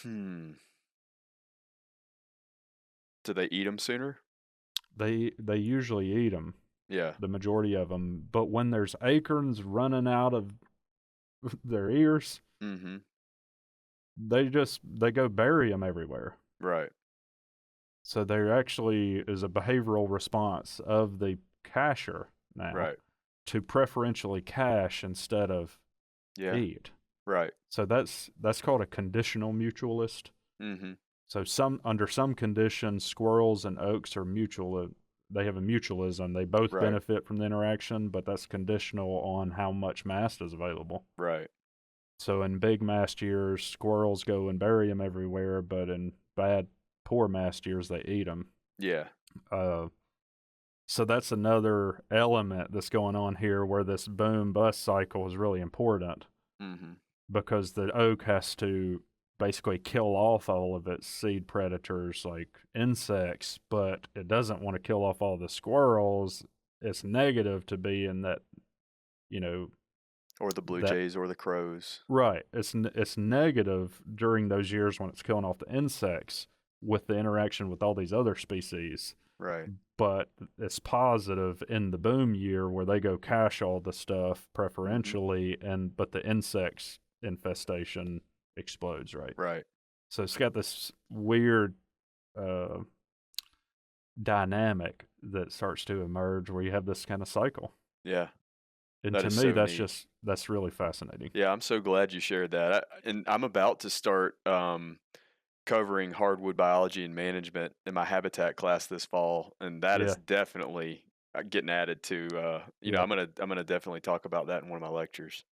Hmm. Do they eat them sooner? They usually eat them, Yeah. the majority of them. But when there's acorns running out of their ears, Mm-hmm. they go bury them everywhere. Right. So there actually is a behavioral response of the cacher now Right. to preferentially cache instead of Yeah. eat. Right. So that's called a conditional mutualist. Mm-hmm. So under some conditions, squirrels and oaks are mutual. They have a mutualism. They both Right. benefit from the interaction, but that's conditional on how much mast is available. Right. So in big mast years, squirrels go and bury them everywhere, but in poor mast years, they eat them. Yeah. So that's another element that's going on here where this boom bust cycle is really important Mm-hmm. because the oak has to basically kill off all of its seed predators like insects, but it doesn't want to kill off all the squirrels. It's negative to be in that, you know, Or the blue that jays or the crows. right. It's negative during those years when it's killing off the insects with the interaction with all these other species. Right. But it's positive in the boom year where they go cache all the stuff preferentially, but the insects infestation explodes, right? Right. So it's got this weird dynamic that starts to emerge where you have this kind of cycle. Yeah. And That to is me, so neat. that's really fascinating. Yeah, I'm so glad you shared that. And I'm about to start covering hardwood biology and management in my habitat class this fall, and that Yeah, is definitely getting added to. yeah. I'm gonna definitely talk about that in one of my lectures.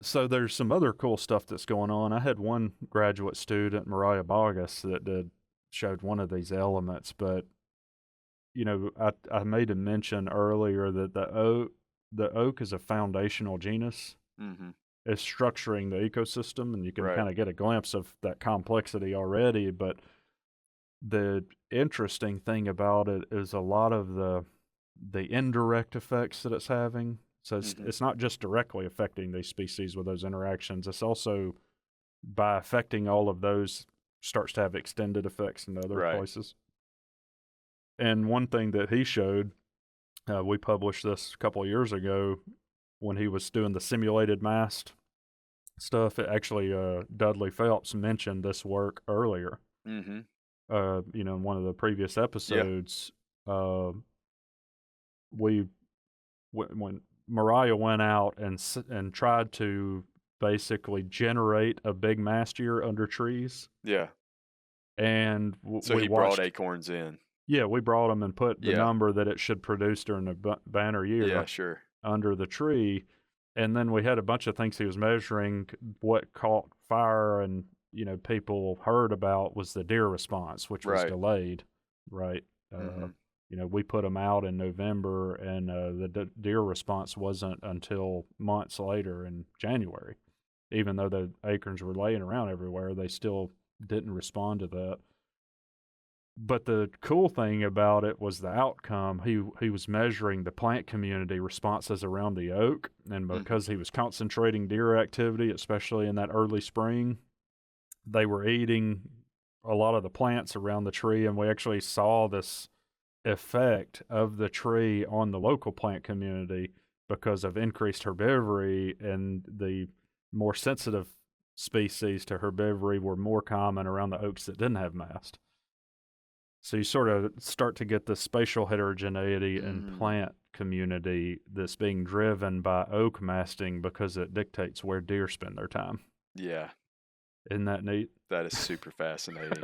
So there's some other cool stuff that's going on. I had one graduate student, Mariah Bogus, that showed one of these elements, but I made a mention earlier that the oak is a foundational genus. Mm-hmm. It's structuring the ecosystem, and you can Right. kind of get a glimpse of that complexity already. But the interesting thing about it is a lot of the indirect effects that it's having. So Mm-hmm. it's not just directly affecting these species with those interactions. It's also by affecting all of those starts to have extended effects in other Right. places. And one thing that he showed, we published this a couple of years ago when he was doing the simulated mast stuff. It actually, Dudley Phelps mentioned this work earlier. Mm-hmm. In one of the previous Yeah. episodes, uh, when Mariah went out and tried to basically generate a big mast year under trees, Yeah. and So we he brought watched. acorns in. Yeah, we brought them and put the Yeah. number that it should produce during the banner Yeah. year Sure. under the tree, and then we had a bunch of things he was measuring. What caught fire and people heard about was the deer response, which was Right. delayed, right? Mm-hmm. We put them out in November, and the deer response wasn't until months later in January. Even though the acorns were laying around everywhere, they still didn't respond to that. But the cool thing about it was the outcome. He was measuring the plant community responses around the oak, and Mm-hmm. because he was concentrating deer activity, especially in that early spring, they were eating a lot of the plants around the tree, and we actually saw this effect of the tree on the local plant community because of increased herbivory, and the more sensitive species to herbivory were more common around the oaks that didn't have mast. So you sort of start to get this spatial heterogeneity in plant community that's being driven by oak masting because it dictates where deer spend their time. Yeah. Isn't that neat? That is super fascinating.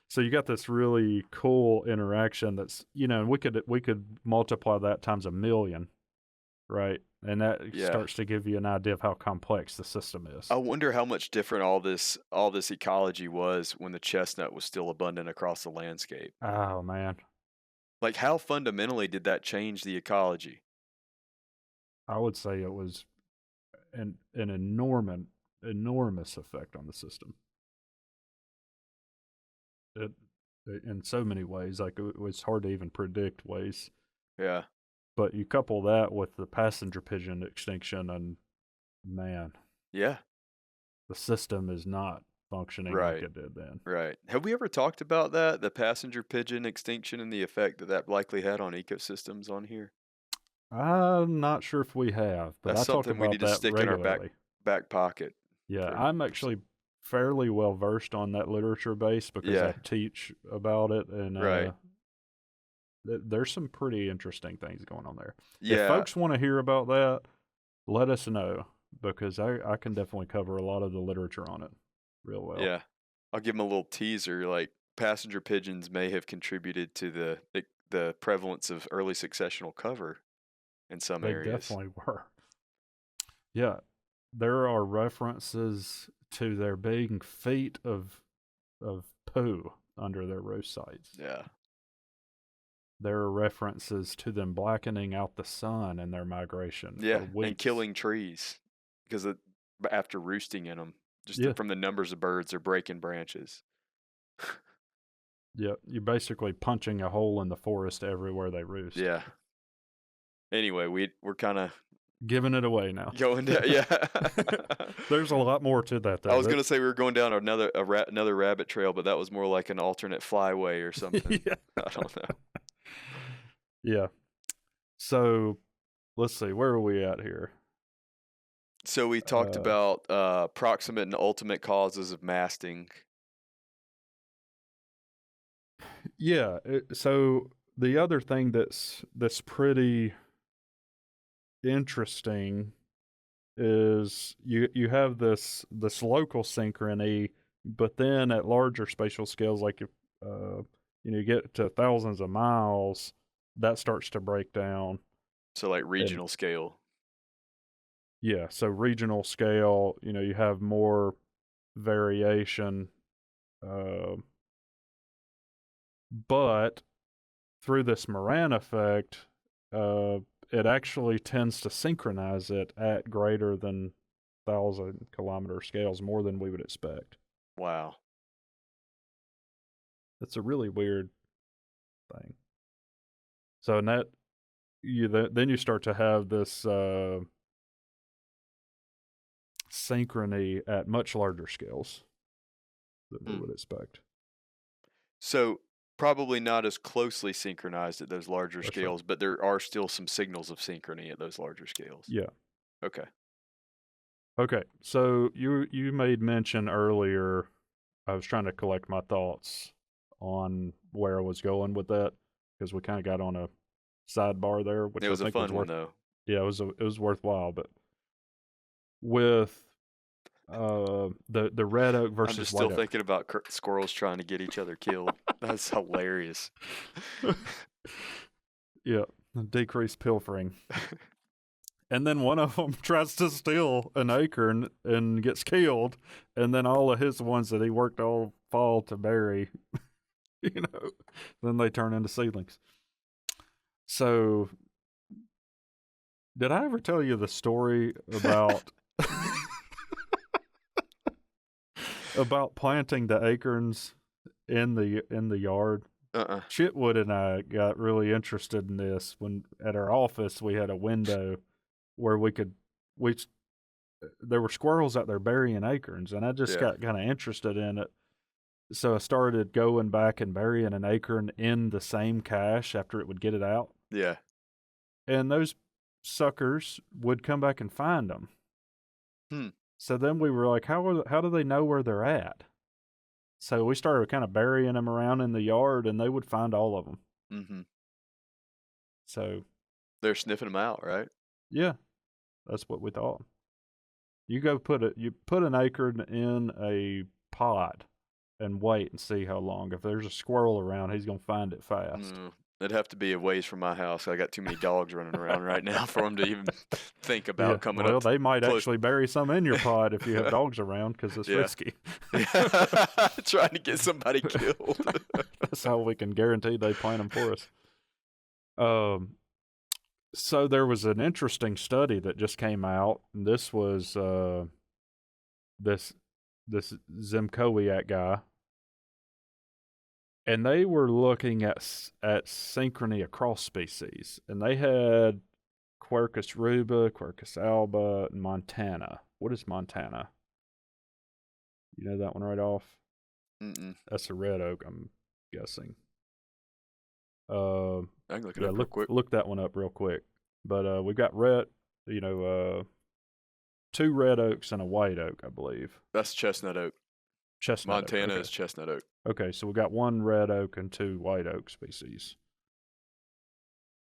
So you got this really cool interaction that's, we could multiply that times 1,000,000, right? And that Yeah. starts to give you an idea of how complex the system is. I wonder how much different all this ecology was when the chestnut was still abundant across the landscape. Oh, man. Like, how fundamentally did that change the ecology? I would say it was an enormous effect on the system. It in so many ways, like it was hard to even predict ways. Yeah. But you couple that with the passenger pigeon extinction, and man, Yeah. the system is not functioning like Right. it did then. Right. Have we ever talked about that, the passenger pigeon extinction and the effect that likely had on ecosystems on here? I'm not sure if we have, but That's I talk something we about need to that stick in our regularly. back pocket. Yeah, For I'm actually fairly well versed on that literature base because I Yeah. teach about it, and Right. there's some pretty interesting things going on there. If Yeah. folks want to hear about that, let us know, because I can definitely cover a lot of the literature on it real well. Yeah. I'll give them a little teaser. Like, passenger pigeons may have contributed to the prevalence of early successional cover in some They areas. definitely were. Yeah, there are references to there being feet of poo under their roost sites. Yeah. There are references to them blackening out the sun in their migration Yeah, for weeks. and killing trees because after roosting in them, just Yeah. from the numbers of birds, they're breaking branches. Yeah, you're basically punching a hole in the forest everywhere they roost. Yeah. Anyway, we're kind of Giving it away now. going down. Yeah. There's a lot more to that, though. I was gonna say we were going down another rabbit trail, but that was more like an alternate flyway or something. Yeah. I don't know. Yeah. So let's see, where are we at here? So we talked about proximate and ultimate causes of masting. Yeah. So the other thing that's pretty interesting is you have this local synchrony, but then at larger spatial scales, like if you get to thousands of miles, that starts to break down. So like regional scale. Yeah, so regional scale, you have more variation, but through this Moran effect, it actually tends to synchronize it at greater than 1,000-kilometer scales, more than we would expect. Wow. It's a really weird thing. So in that, then you start to have this synchrony at much larger scales than we would expect. So probably not as closely synchronized at those larger That's scales, but there are still some signals of synchrony at those larger scales. Yeah. Okay. Okay. So you made mention earlier. I was trying to collect my thoughts on where I was going with that, because we kind of got on a sidebar there, which It was I a think fun one though. Yeah, it was worthwhile. But with the red oak versus I'm just white still oak. thinking about squirrels trying to get each other killed. That's hilarious. Yeah, decreased pilfering. And then one of them tries to steal an acorn and gets killed, and then all of his ones that he worked all fall to bury, then they turn into seedlings. So, did I ever tell you the story about about planting the acorns in the yard? Chitwood and I got really interested in this when at our office we had a window where there were squirrels out there burying acorns, and I just got kind of interested in it. So I started going back and burying an acorn in the same cache after it would get it out. Yeah. And those suckers would come back and find them. So then we were like, how do they know where they're at? So we started kind of burying them around in the yard, and they would find all of them. Mm-hmm. So they're sniffing them out, right? Yeah, that's what we thought. You put an acorn in a pot and wait and see how long. If there's a squirrel around, he's gonna find it fast. It'd have to be a ways from my house. I got too many dogs running around right now for them to even think Yeah, about coming well, up they might close. actually bury some in your pod if you have dogs around because it's Yeah. risky. Trying to get somebody killed. That's how we can guarantee they plant them for us. So there was an interesting study that just came out. And this was this Zemkowiak guy, and they were looking at synchrony across species, and they had Quercus ruba, Quercus alba, and Montana. What is Montana? You know that one right off? Mm-mm. That's a red oak, I'm guessing. I can look it up real quick. Look that one up real quick. But we've got two red oaks and a white oak, I believe. That's chestnut oak. Chestnut Montana oak. is chestnut oak. Okay, so we got one red oak and two white oak species.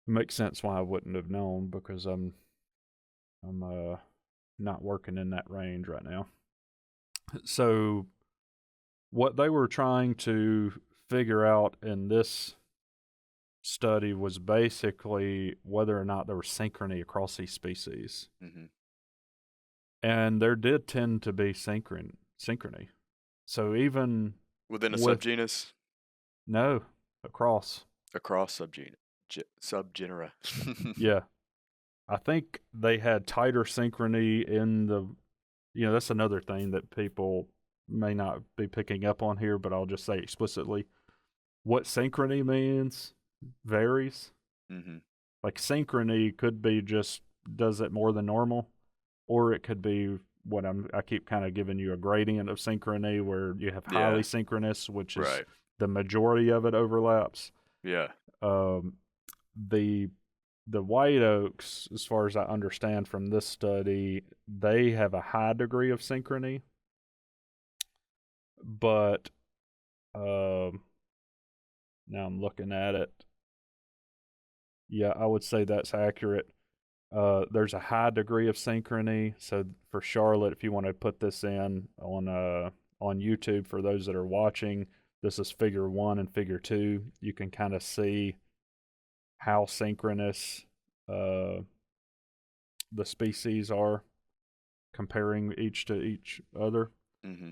It makes sense why I wouldn't have known because I'm not working in that range right now. So what they were trying to figure out in this study was basically whether or not there was synchrony across these species. Mm-hmm. And there did tend to be synchrony. So even within a subgenus? No, across. Across subgenera. Yeah. I think they had tighter synchrony in the, that's another thing that people may not be picking up on here, but I'll just say explicitly. What synchrony means varies. Mm-hmm. Like synchrony could be just does it more than normal, or it could be what I keep kind of giving you a gradient of synchrony where you have highly synchronous, which is the majority of it overlaps. Yeah. The white oaks, as far as I understand from this study, they have a high degree of synchrony, but now I'm looking at it. Yeah, I would say that's accurate. There's a high degree of synchrony. So for Charlotte, if you want to put this in on YouTube for those that are watching, this is figure 1 and figure 2. You can kind of see how synchronous the species are, comparing each to each other. Mm-hmm.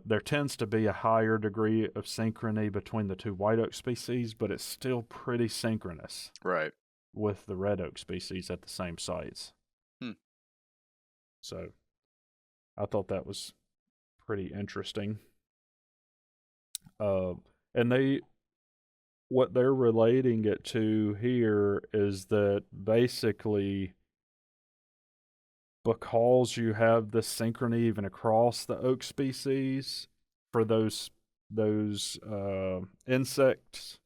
There tends to be a higher degree of synchrony between the two white oak species, but it's still pretty synchronous. Right. With the red oak species at the same sites. So I thought that was pretty interesting. And what they're relating it to here is that basically because you have this synchrony even across the oak species for those insects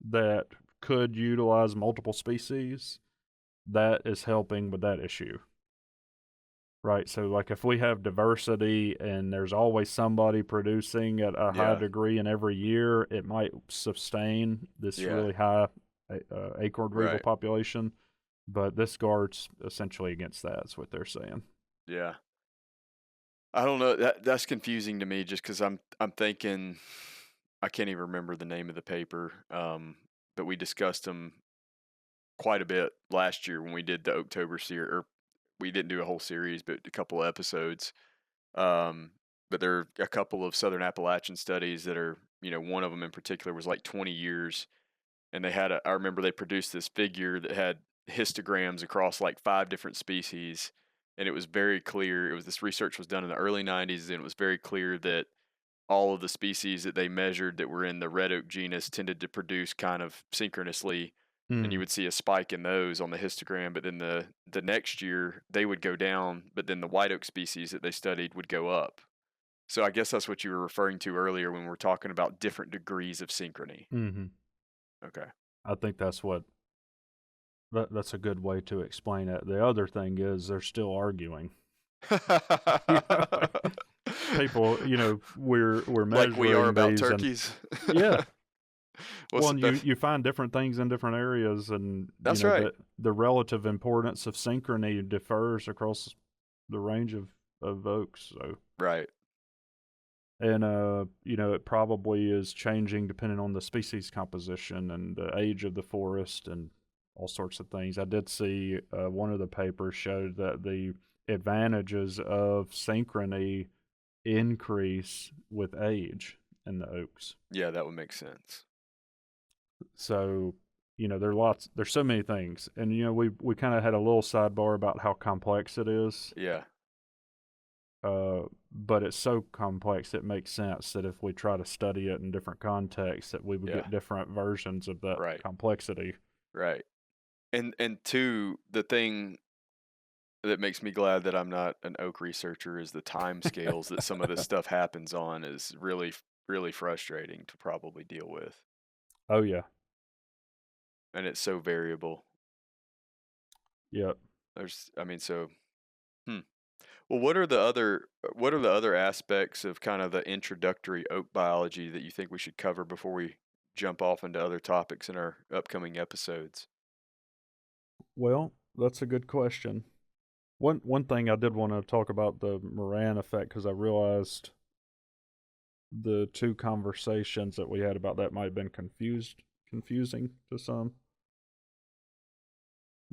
that could utilize multiple species, that is helping with that issue. Right, so like if we have diversity and there's always somebody producing at a high degree in every year, it might sustain this really high acorn weevil population. But this guard's essentially against that. That's what they're saying. Yeah, I don't know. That's confusing to me, just because I'm thinking, I can't even remember the name of the paper, but we discussed them quite a bit last year when we did the Oaktober series, or we didn't do a whole series, but a couple of episodes. But there are a couple of Southern Appalachian studies that are, one of them in particular was like 20 years. And they had I remember they produced this figure that had histograms across like 5 different species. And it was very clear. This research was done in the early 90s, and it was very clear that all of the species that they measured that were in the red oak genus tended to produce kind of synchronously. And you would see a spike in those on the histogram, but then the next year they would go down, but then the white oak species that they studied would go up. So I guess that's what you were referring to earlier when we were talking about different degrees of synchrony. Mm-hmm. Okay. I think that's that's a good way to explain it. The other thing is they're still arguing. People, we're measuring like we are about these turkeys. Yeah. Well, you find different things in different areas, and that's right. The relative importance of synchrony differs across the range of oaks. So right. And it probably is changing depending on the species composition and the age of the forest and all sorts of things. I did see one of the papers showed that the advantages of synchrony increase with age in the oaks. Yeah, that would make sense. So, there's so many things. And, we kind of had a little sidebar about how complex it is. Yeah. But it's so complex, it makes sense that if we try to study it in different contexts, that we would get different versions of that complexity. Right. And two, the thing that makes me glad that I'm not an oak researcher is the time scales that some of this stuff happens on is really, really frustrating to probably deal with. Oh, yeah. And it's so variable. Yep. Well, what are the other aspects of kind of the introductory oak biology that you think we should cover before we jump off into other topics in our upcoming episodes? Well, that's a good question. One thing I did want to talk about the Moran effect, because I realized the two conversations that we had about that might have been confusing to some.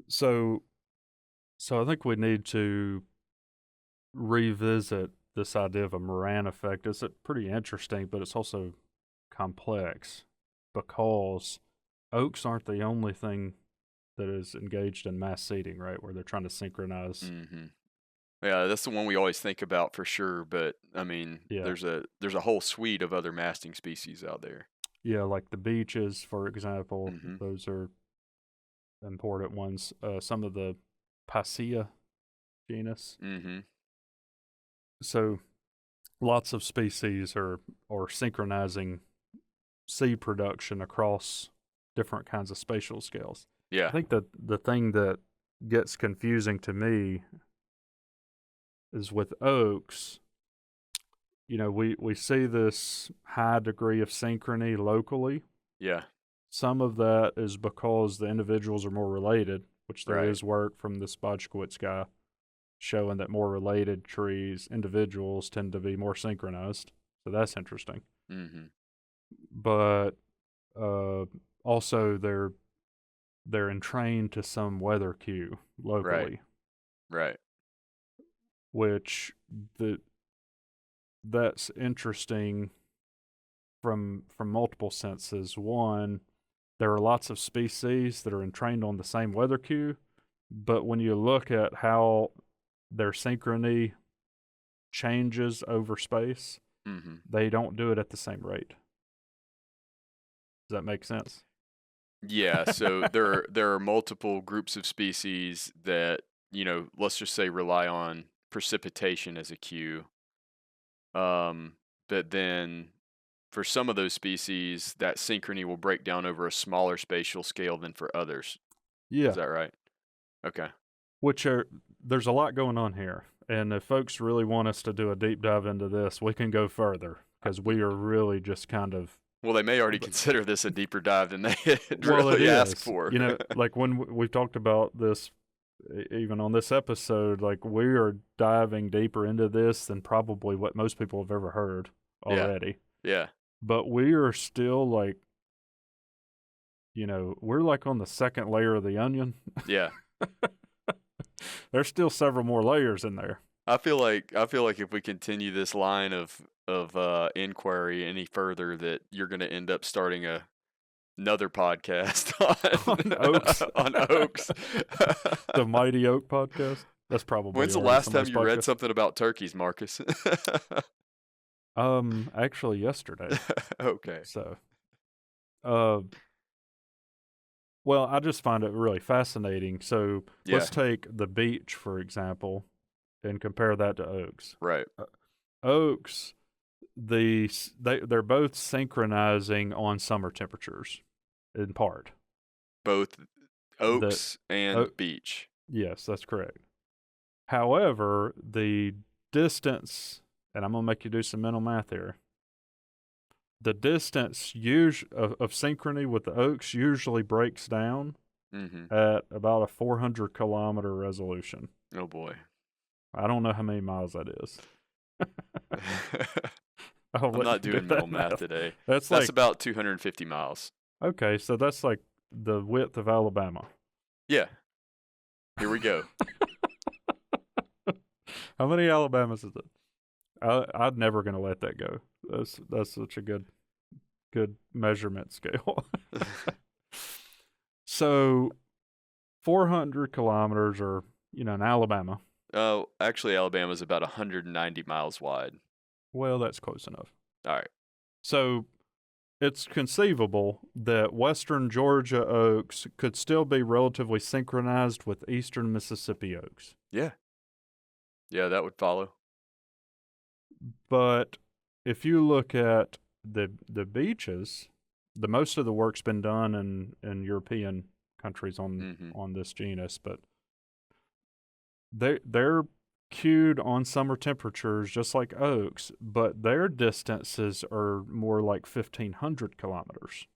So I think we need to revisit this idea of a Moran effect. It's pretty interesting, but it's also complex because oaks aren't the only thing that is engaged in mass seeding, right? Where they're trying to synchronize. Mm-hmm. Yeah, that's the one we always think about for sure. But I mean, there's a whole suite of other masting species out there. Yeah, like the beeches, for example. Mm-hmm. Those are important ones. Some of the Passia genus. Mm-hmm. So lots of species are synchronizing seed production across different kinds of spatial scales. Yeah. I think that the thing that gets confusing to me is with oaks, we see this high degree of synchrony locally. Yeah. Some of that is because the individuals are more related, which there is work from this Bogdziewicz guy showing that more related individuals tend to be more synchronized. So that's interesting. Mm-hmm. But also they're entrained to some weather cue locally. Right. Which that's interesting from multiple senses. One, there are lots of species that are entrained on the same weather cue, but when you look at how their synchrony changes over space, mm-hmm. they don't do it at the same rate. Does that make sense? Yeah, so there are multiple groups of species that, let's just say rely on precipitation as a cue. But then for some of those species, that synchrony will break down over a smaller spatial scale than for others. Yeah. Is that right? Okay. There's a lot going on here. And if folks really want us to do a deep dive into this, we can go further because we are really just kind of. Well, they may already consider this a deeper dive than they really ask for. Like when we've talked about this, even on this episode, like we are diving deeper into this than probably what most people have ever heard already. Yeah. But we are still like, we're like on the second layer of the onion. Yeah. There's still several more layers in there. I feel like if we continue this line of inquiry any further, that you're going to end up starting another podcast on oaks. On oaks. The Mighty Oak podcast. That's probably. When's the last time you read something about turkeys, Marcus? Actually yesterday. Okay. So, well, I just find it really fascinating. So let's take the beech, for example, and compare that to oaks. Right. Oaks, they're both synchronizing on summer temperatures, in part. Both oaks and beech. Yes, that's correct. However, the distance, and I'm going to make you do some mental math here. The distance of synchrony with the oaks usually breaks down at about a 400-kilometer resolution. Oh, boy. I don't know how many miles that is. I'll I'm let not you do doing mental that math math. today. That's That's like, about 250 miles. okay, so that's like the width of Alabama. Yeah. Here we go. How many Alabamas is it? I'm never gonna let that go. That's such a good measurement scale. So 400 kilometers, or in Alabama. Oh, actually, Alabama's about 190 miles wide. Well, that's close enough. All right. So it's conceivable that western Georgia oaks could still be relatively synchronized with eastern Mississippi oaks. Yeah. Yeah, that would follow. But if you look at the beeches, the most of the work's been done in European countries on this genus, but they're cued on summer temperatures just like oaks, but their distances are more like 1,500 kilometers.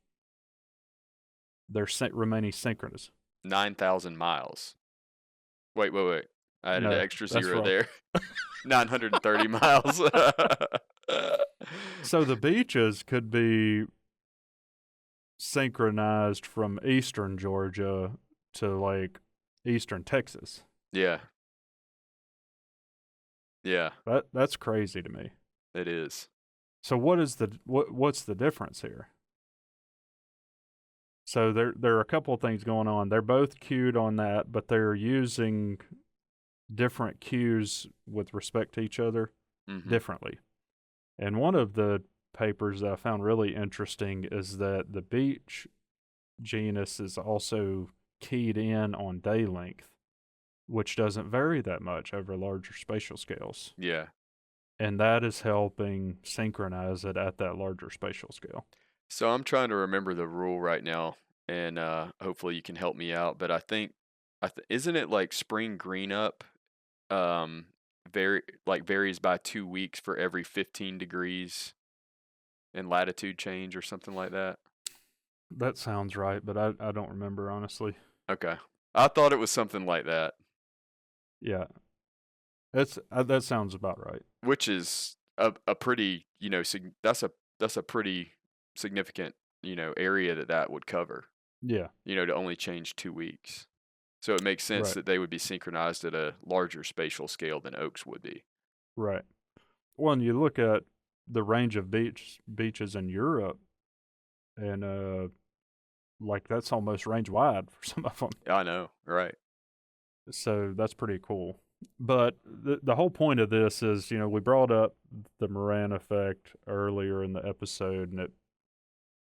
They're remaining synchronous. 9,000 miles. Wait. I added an No, extra that's 0 wrong. there. 930 miles. So the beaches could be synchronized from eastern Georgia to like eastern Texas. Yeah. Yeah, That's crazy to me. it is. So what's the difference here? So there are a couple of things going on. They're both cued on that, but they're using different cues with respect to each other differently. And one of the papers that I found really interesting is that the beech genus is also keyed in on day length, which doesn't vary that much over larger spatial scales. Yeah. And that is helping synchronize it at that larger spatial scale. So I'm trying to remember the rule right now, and hopefully you can help me out. But I think, isn't it like spring green up, varies by 2 weeks for every 15 degrees in latitude change or something like that? That sounds right, but I don't remember, honestly. Okay, I thought it was something like that. Yeah, that sounds about right. Which is a pretty, that's a pretty significant, area that would cover. Yeah, To only change 2 weeks. So it makes sense right, that they would be synchronized at a larger spatial scale than oaks would be. right. Well, and you look at the range of beaches in Europe, and like that's almost range wide for some of them. I know, right? So that's pretty cool. But the whole point of this is, we brought up the Moran effect earlier in the episode, and it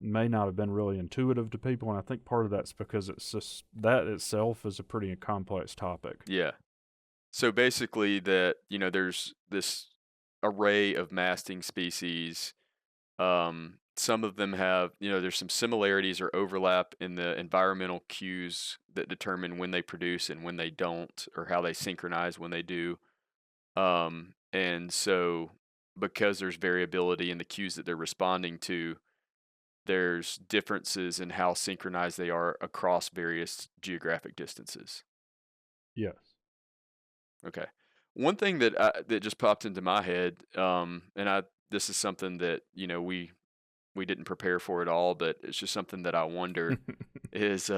may not have been really intuitive to people, and I think part of that's because it's just that itself is a pretty complex topic. Yeah. So basically that, there's this array of masting species. Some of them have, there's some similarities or overlap in the environmental cues that determine when they produce and when they don't, or how they synchronize when they do. And so because there's variability in the cues that they're responding to, there's differences in how synchronized they are across various geographic distances. Yes. Okay. One thing that just popped into my head, and this is something that we didn't prepare for at all, but it's just something that I wonder is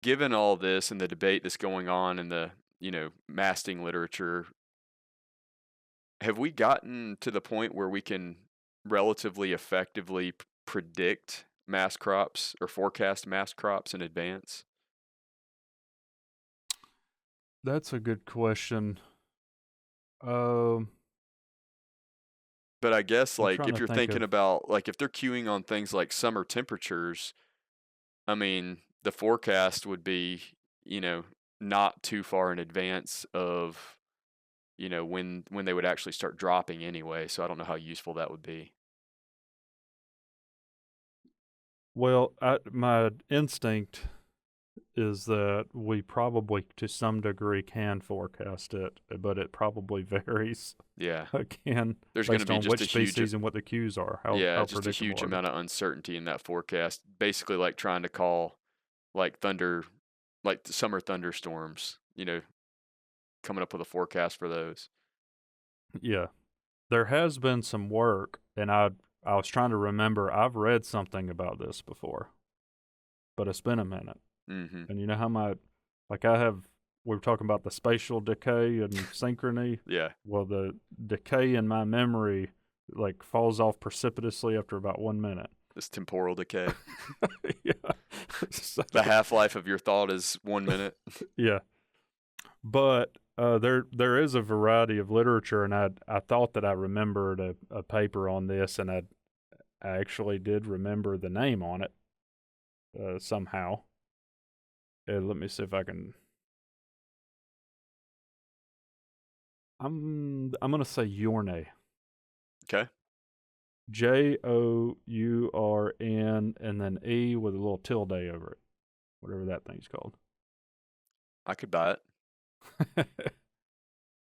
given all this and the debate that's going on in the masting literature, have we gotten to the point where we can relatively effectively predict mast crops or forecast mast crops in advance? That's a good question. Um, But I guess, I'm like, trying if to you're think thinking of. about, like, if they're queuing on things like summer temperatures, I mean, the forecast would be, you know, not too far in advance of, when they would actually start dropping anyway. So I don't know how useful that would be. Well, my instinct is that we probably, to some degree, can forecast it, but it probably varies Yeah. again There's going to based be on just a which huge, species and what the cues are. yeah, How just a predictable huge are they? amount of uncertainty in that forecast. Basically, like trying to call, like, thunder, like the summer thunderstorms, coming up with a forecast for those. Yeah. There has been some work, and I was trying to remember. I've read something about this before, but it's been a minute. Mm-hmm. And you know how we were talking about the spatial decay and synchrony. Yeah. Well, the decay in my memory like falls off precipitously after about 1 minute. This temporal decay. Yeah. So, The half-life of your thought is 1 minute. yeah. But there is a variety of literature, and I thought that I remembered a paper on this, and I actually did remember the name on it somehow. Let me see if I can. I'm gonna say Journe. Okay. Journ, and then E with a little tilde over it, whatever that thing's called. I could buy it.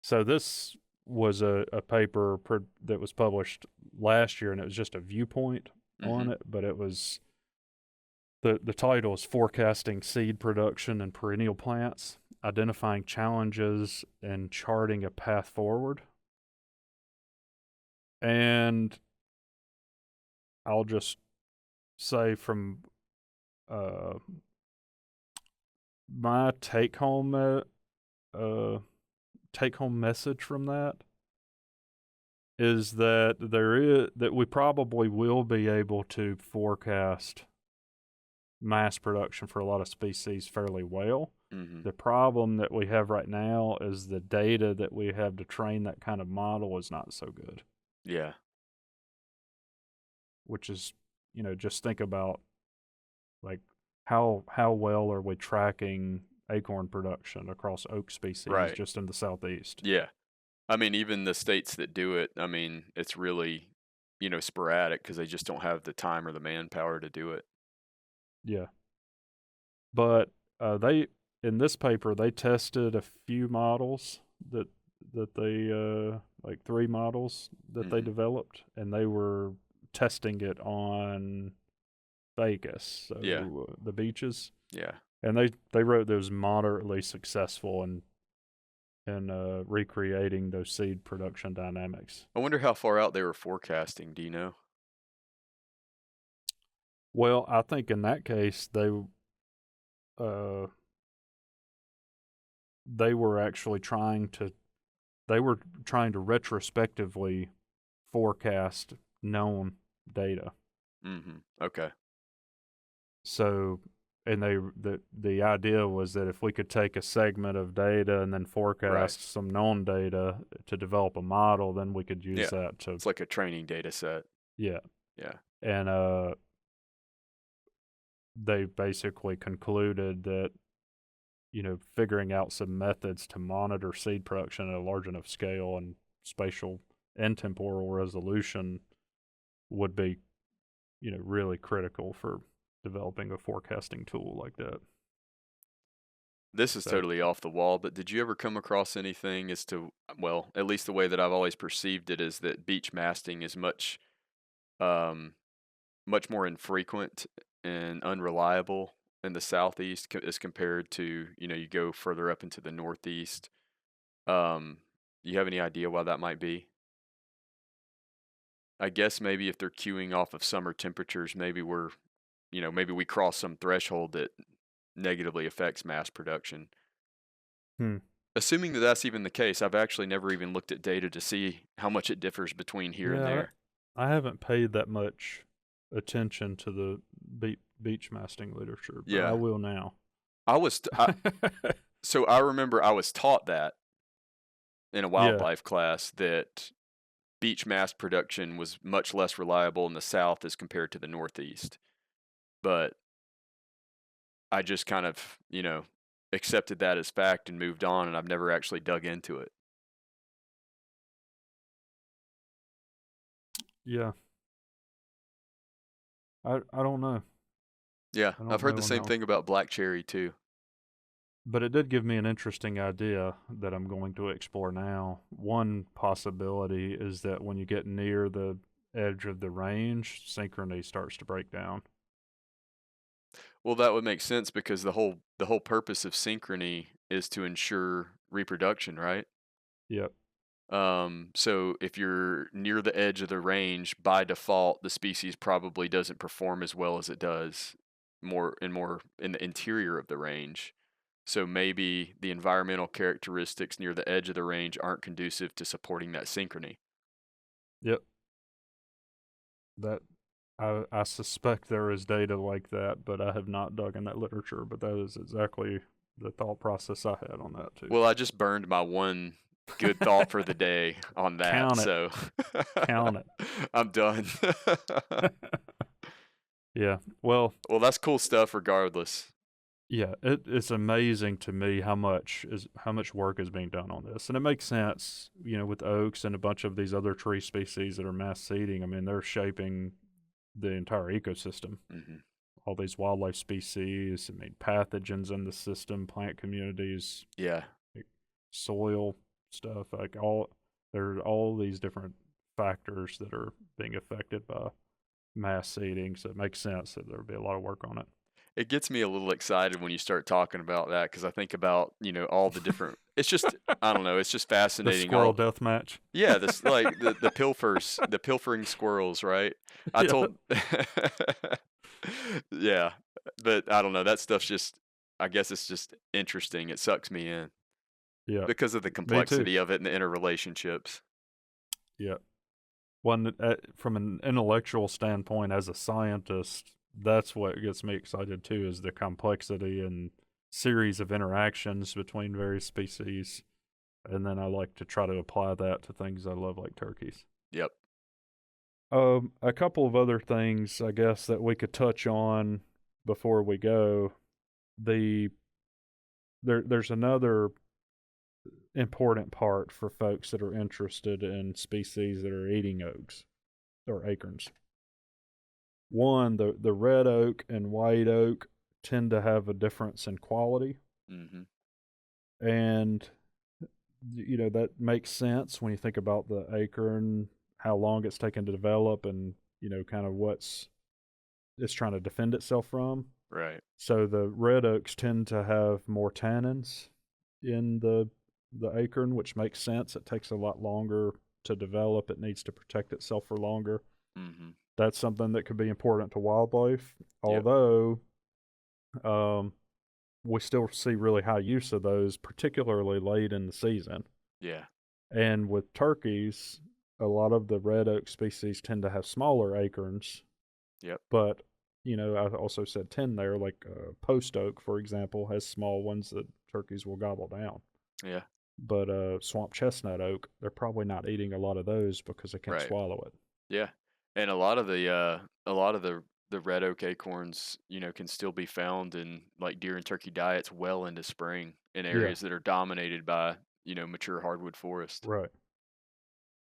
So this was a paper that was published last year, and it was just a viewpoint on it, but it was the title is Forecasting Seed Production in Perennial Plants, Identifying Challenges and Charting a Path Forward. And I'll just say from my take-home message from that is that we probably will be able to forecast mass production for a lot of species fairly well. Mm-hmm. The problem that we have right now is the data that we have to train that kind of model is not so good. Yeah. Which is, just think about like how well are we tracking acorn production across oak species just in the southeast? Yeah. I mean, even the states that do it, I mean, it's really, sporadic because they just don't have the time or the manpower to do it. Yeah. But in this paper, they tested a few models that they like 3 models that they developed, and they were testing it on Vegas, so the beaches. Yeah. And they wrote those moderately successful in recreating those seed production dynamics. I wonder how far out they were forecasting. Do you know? Well, I think in that case they were actually trying to retrospectively forecast known data. Mm-hmm. Okay. So, and the idea was that if we could take a segment of data and then forecast some known data to develop a model, then we could use that to. It's like a training data set. Yeah. Yeah. And they basically concluded that figuring out some methods to monitor seed production at a large enough scale and spatial and temporal resolution would be really critical for developing a forecasting tool like that. This is totally off the wall, but did you ever come across anything as to, well, at least the way that I've always perceived it is that beach masting is much more infrequent and unreliable in the southeast as compared to, you go further up into the northeast. You have any idea why that might be? I guess maybe if they're queuing off of summer temperatures, maybe maybe we cross some threshold that negatively affects mass production. Assuming that that's even the case, I've actually never even looked at data to see how much it differs between here and there. I haven't paid that much attention to the beach masting literature, but I will now. So I remember I was taught that in a wildlife class that beach mast production was much less reliable in the south as compared to the northeast. But I just kind of, accepted that as fact and moved on, and I've never actually dug into it. Yeah. I don't know. Yeah, I've heard the same thing about black cherry too. But it did give me an interesting idea that I'm going to explore now. One possibility is that when you get near the edge of the range, synchrony starts to break down. Well, that would make sense because the whole purpose of synchrony is to ensure reproduction, right? Yep. So if you're near the edge of the range, by default, the species probably doesn't perform as well as it does more in the interior of the range. So maybe the environmental characteristics near the edge of the range aren't conducive to supporting that synchrony. Yep. That I suspect there is data like that, but I have not dug in that literature. But that is exactly the thought process I had on that too. Well, I just burned my one good thought for the day on that, Count it, so count I'm done. it. Yeah. Well, Well, that's cool stuff regardless. yeah. It's amazing to me how much work is being done on this, and it makes sense. With oaks and a bunch of these other tree species that are mass seeding. I mean, they're shaping the entire ecosystem. Mhm. All these wildlife species, I mean, pathogens in the system, plant communities, Yeah. like soil stuff, there are all these different factors that are being affected by mass seeding. So it makes sense that there would be a lot of work on it. It gets me a little excited when you start talking about that because I think about, all the different it's just I don't know, it's just The fascinating squirrel all death match. yeah, this like the pilfering squirrels, right? I Yeah, told Yeah, but I don't know, that stuff's just I guess it's just interesting. It sucks me in yeah, because of the me too. complexity of it and the interrelationships. Yeah, from an intellectual standpoint, as a scientist, that's what gets me excited too, is the complexity and series of interactions between various species. And then I like to try to apply that to things I love, like turkeys. Yep. A couple of other things, I guess, that we could touch on before we go. The there's another important part for folks that are interested in species that are eating oaks or acorns. One, the red oak and white oak tend to have a difference in quality, Mhm. and that makes sense when you think about the acorn, how long it's taken to develop, and kind of what's it's trying to defend itself from. Right. So the red oaks tend to have more tannins in the acorn, which makes sense. It takes a lot longer to develop. It needs to protect itself for longer. Mhm. That's something that could be important to wildlife. Yep. Although um, we still see really high use of those, particularly late in the season. Yeah. And with turkeys, a lot of the red oak species tend to have smaller acorns, Yep. but I also said 10 there, like post oak, for example, has small ones that turkeys will gobble down. Yeah. But swamp chestnut oak, they're probably not eating a lot of those because they can't Right. swallow it. Yeah. And a lot of the red oak acorns, can still be found in like deer and turkey diets well into spring in Yeah, areas that are dominated by, mature hardwood forest. right.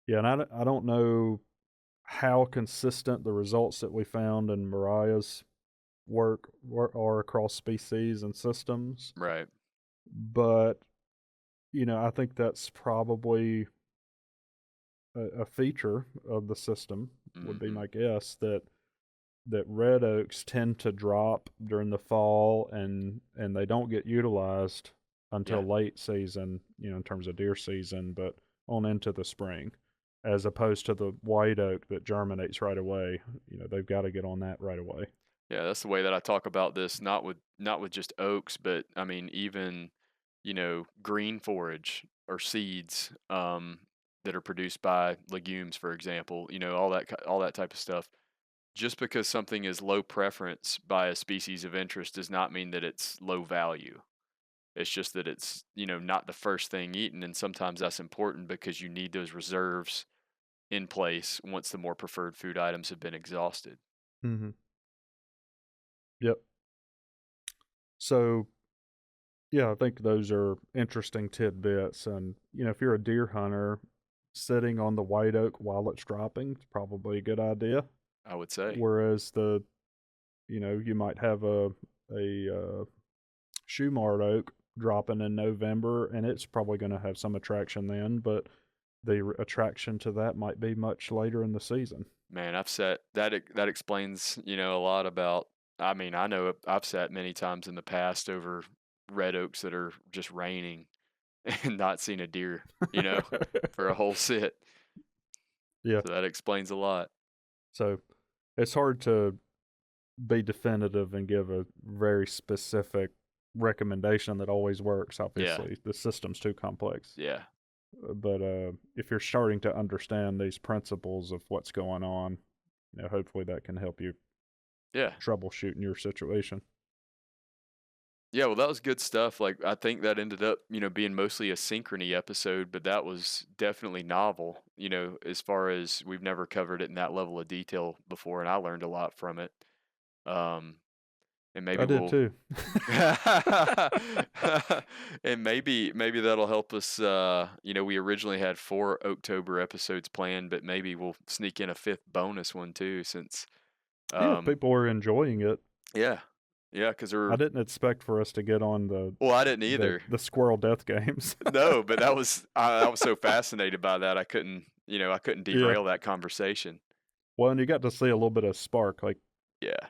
Yeah, and I don't know how consistent the results that we found in Mariah's are across species and systems, Right. but I think that's probably a feature of the system. Would be Mhm. my guess that red oaks tend to drop during the fall and they don't get utilized Yeah. until late season, in terms of deer season, but on into the spring, as opposed to the white oak that germinates right away. They've got to get on that right away. Yeah, that's the way that I talk about this, not with just oaks, but I mean even, green forage or seeds that are produced by legumes, for example, all that type of stuff. Just because something is low preference by a species of interest does not mean that it's low value. It's just that it's, not the first thing eaten, and sometimes that's important because you need those reserves in place once the more preferred food items have been exhausted. Mm-hmm. Yep. So yeah, I think those are interesting tidbits. And if you're a deer hunter, sitting on the white oak while it's dropping is probably a good idea. I would say. Whereas you might have a shoe-mart oak dropping in November, and it's probably going to have some attraction then, but the attraction to that might be much later in the season. Man, I've sat that explains, a lot about I mean, I know I've sat many times in the past over red oaks that are just raining and not seen a deer, for a whole sit. Yeah. So that explains a lot. So it's hard to be definitive and give a very specific recommendation that always works. Obviously, the system's too complex. Yeah. But if you're starting to understand these principles of what's going on, hopefully that can help you troubleshoot in your situation. Yeah, well, that was good stuff. Like, I think that ended up, being mostly a synchrony episode, but that was definitely novel, as far as we've never covered it in that level of detail before, and I learned a lot from it. And maybe I did too. And maybe that'll help us. We originally had 4 Oaktober episodes planned, but maybe we'll sneak in a 5th bonus one too, since people are enjoying it. Yeah, because I didn't expect for us to get on the. Well, I didn't either. The squirrel death games. No, but that was I was so fascinated by that I couldn't derail that conversation. Well, and you got to see a little bit of spark, like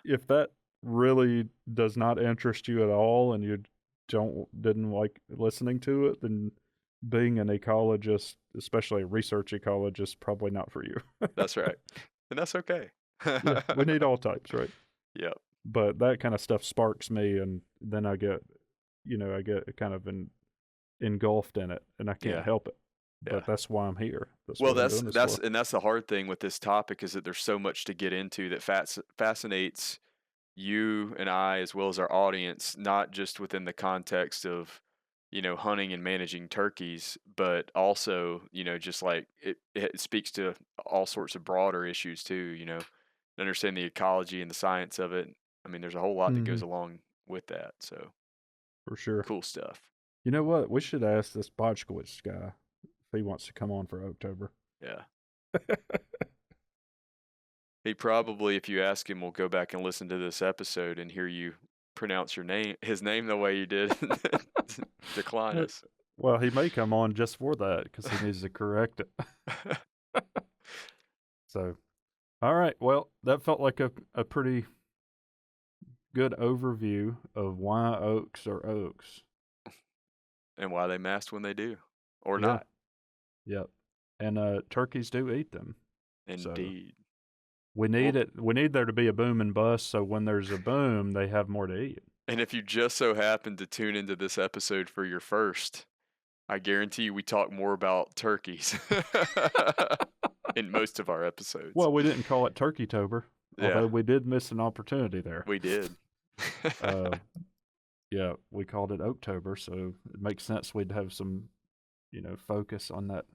if that really does not interest you at all and you didn't like listening to it, then being an ecologist, especially a research ecologist, probably not for you. That's right. And that's okay. We need all types, right? Yep. But that kind of stuff sparks me, and then I get kind of engulfed in it, and I can't help it. But that's why I'm here. That's the hard thing with this topic, is that there's so much to get into that fascinates you and I, as well as our audience, not just within the context of, hunting and managing turkeys, but also, just like it speaks to all sorts of broader issues too, understand the ecology and the science of it. I mean, there's a whole lot that goes along with that. So for sure. Cool stuff. You know what? We should ask this Bogdziewicz guy if he wants to come on for Oaktober. Yeah. He probably, if you ask him, will go back and listen to this episode and hear you pronounce his name the way you did, decline us. Well, he may come on just for that, because he needs to correct it. So, all right. Well, that felt like a pretty good overview of why oaks are oaks. And why they mast when they do, or not. Yep. And turkeys do eat them. Indeed. So we need it. We need there to be a boom and bust, so when there's a boom, they have more to eat. And if you just so happen to tune into this episode for your first, I guarantee you we talk more about turkeys in most of our episodes. Well, we didn't call it Turkeytober, although we did miss an opportunity there. We did. Yeah, we called it Oaktober, so it makes sense we'd have some, focus on that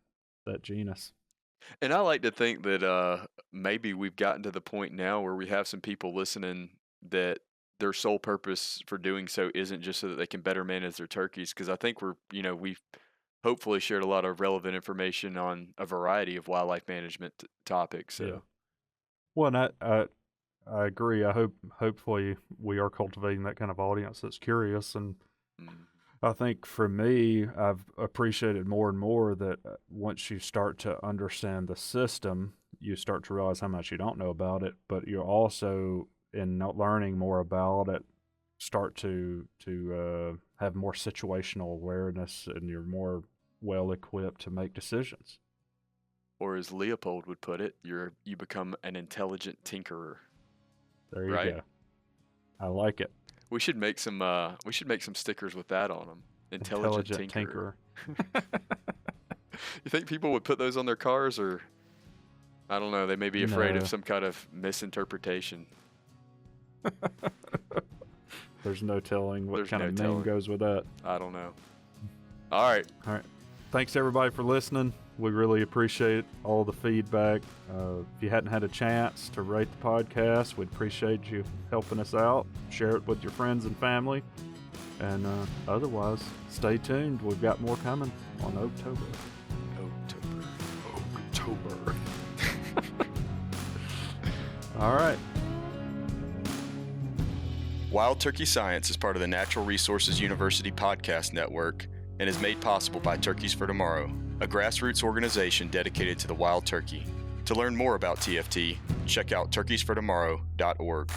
genus. And I like to think that maybe we've gotten to the point now where we have some people listening that their sole purpose for doing so isn't just so that they can better manage their turkeys, because I think we've hopefully shared a lot of relevant information on a variety of wildlife management topics. So. Yeah. Well, and I agree. Hopefully we are cultivating that kind of audience that's curious, and I think for me, I've appreciated more and more that once you start to understand the system, you start to realize how much you don't know about it, but you're also, in learning more about it, start to have more situational awareness, and you're more well equipped to make decisions. Or as Leopold would put it, you become an intelligent tinkerer. There you go. I like it. We should make some stickers with that on them. Intelligent tinkerer. You think people would put those on their cars, or I don't know, they may be afraid of some kind of misinterpretation. There's no telling what kind of name goes with that. I don't know. All right. Thanks everybody for listening. We really appreciate all the feedback. If you hadn't had a chance to rate the podcast, we'd appreciate you helping us out. Share it with your friends and family. And otherwise, stay tuned. We've got more coming on Oaktober. All right. Wild Turkey Science is part of the Natural Resources University podcast network and is made possible by Turkeys for Tomorrow, a grassroots organization dedicated to the wild turkey. To learn more about TFT, check out turkeysfortomorrow.org.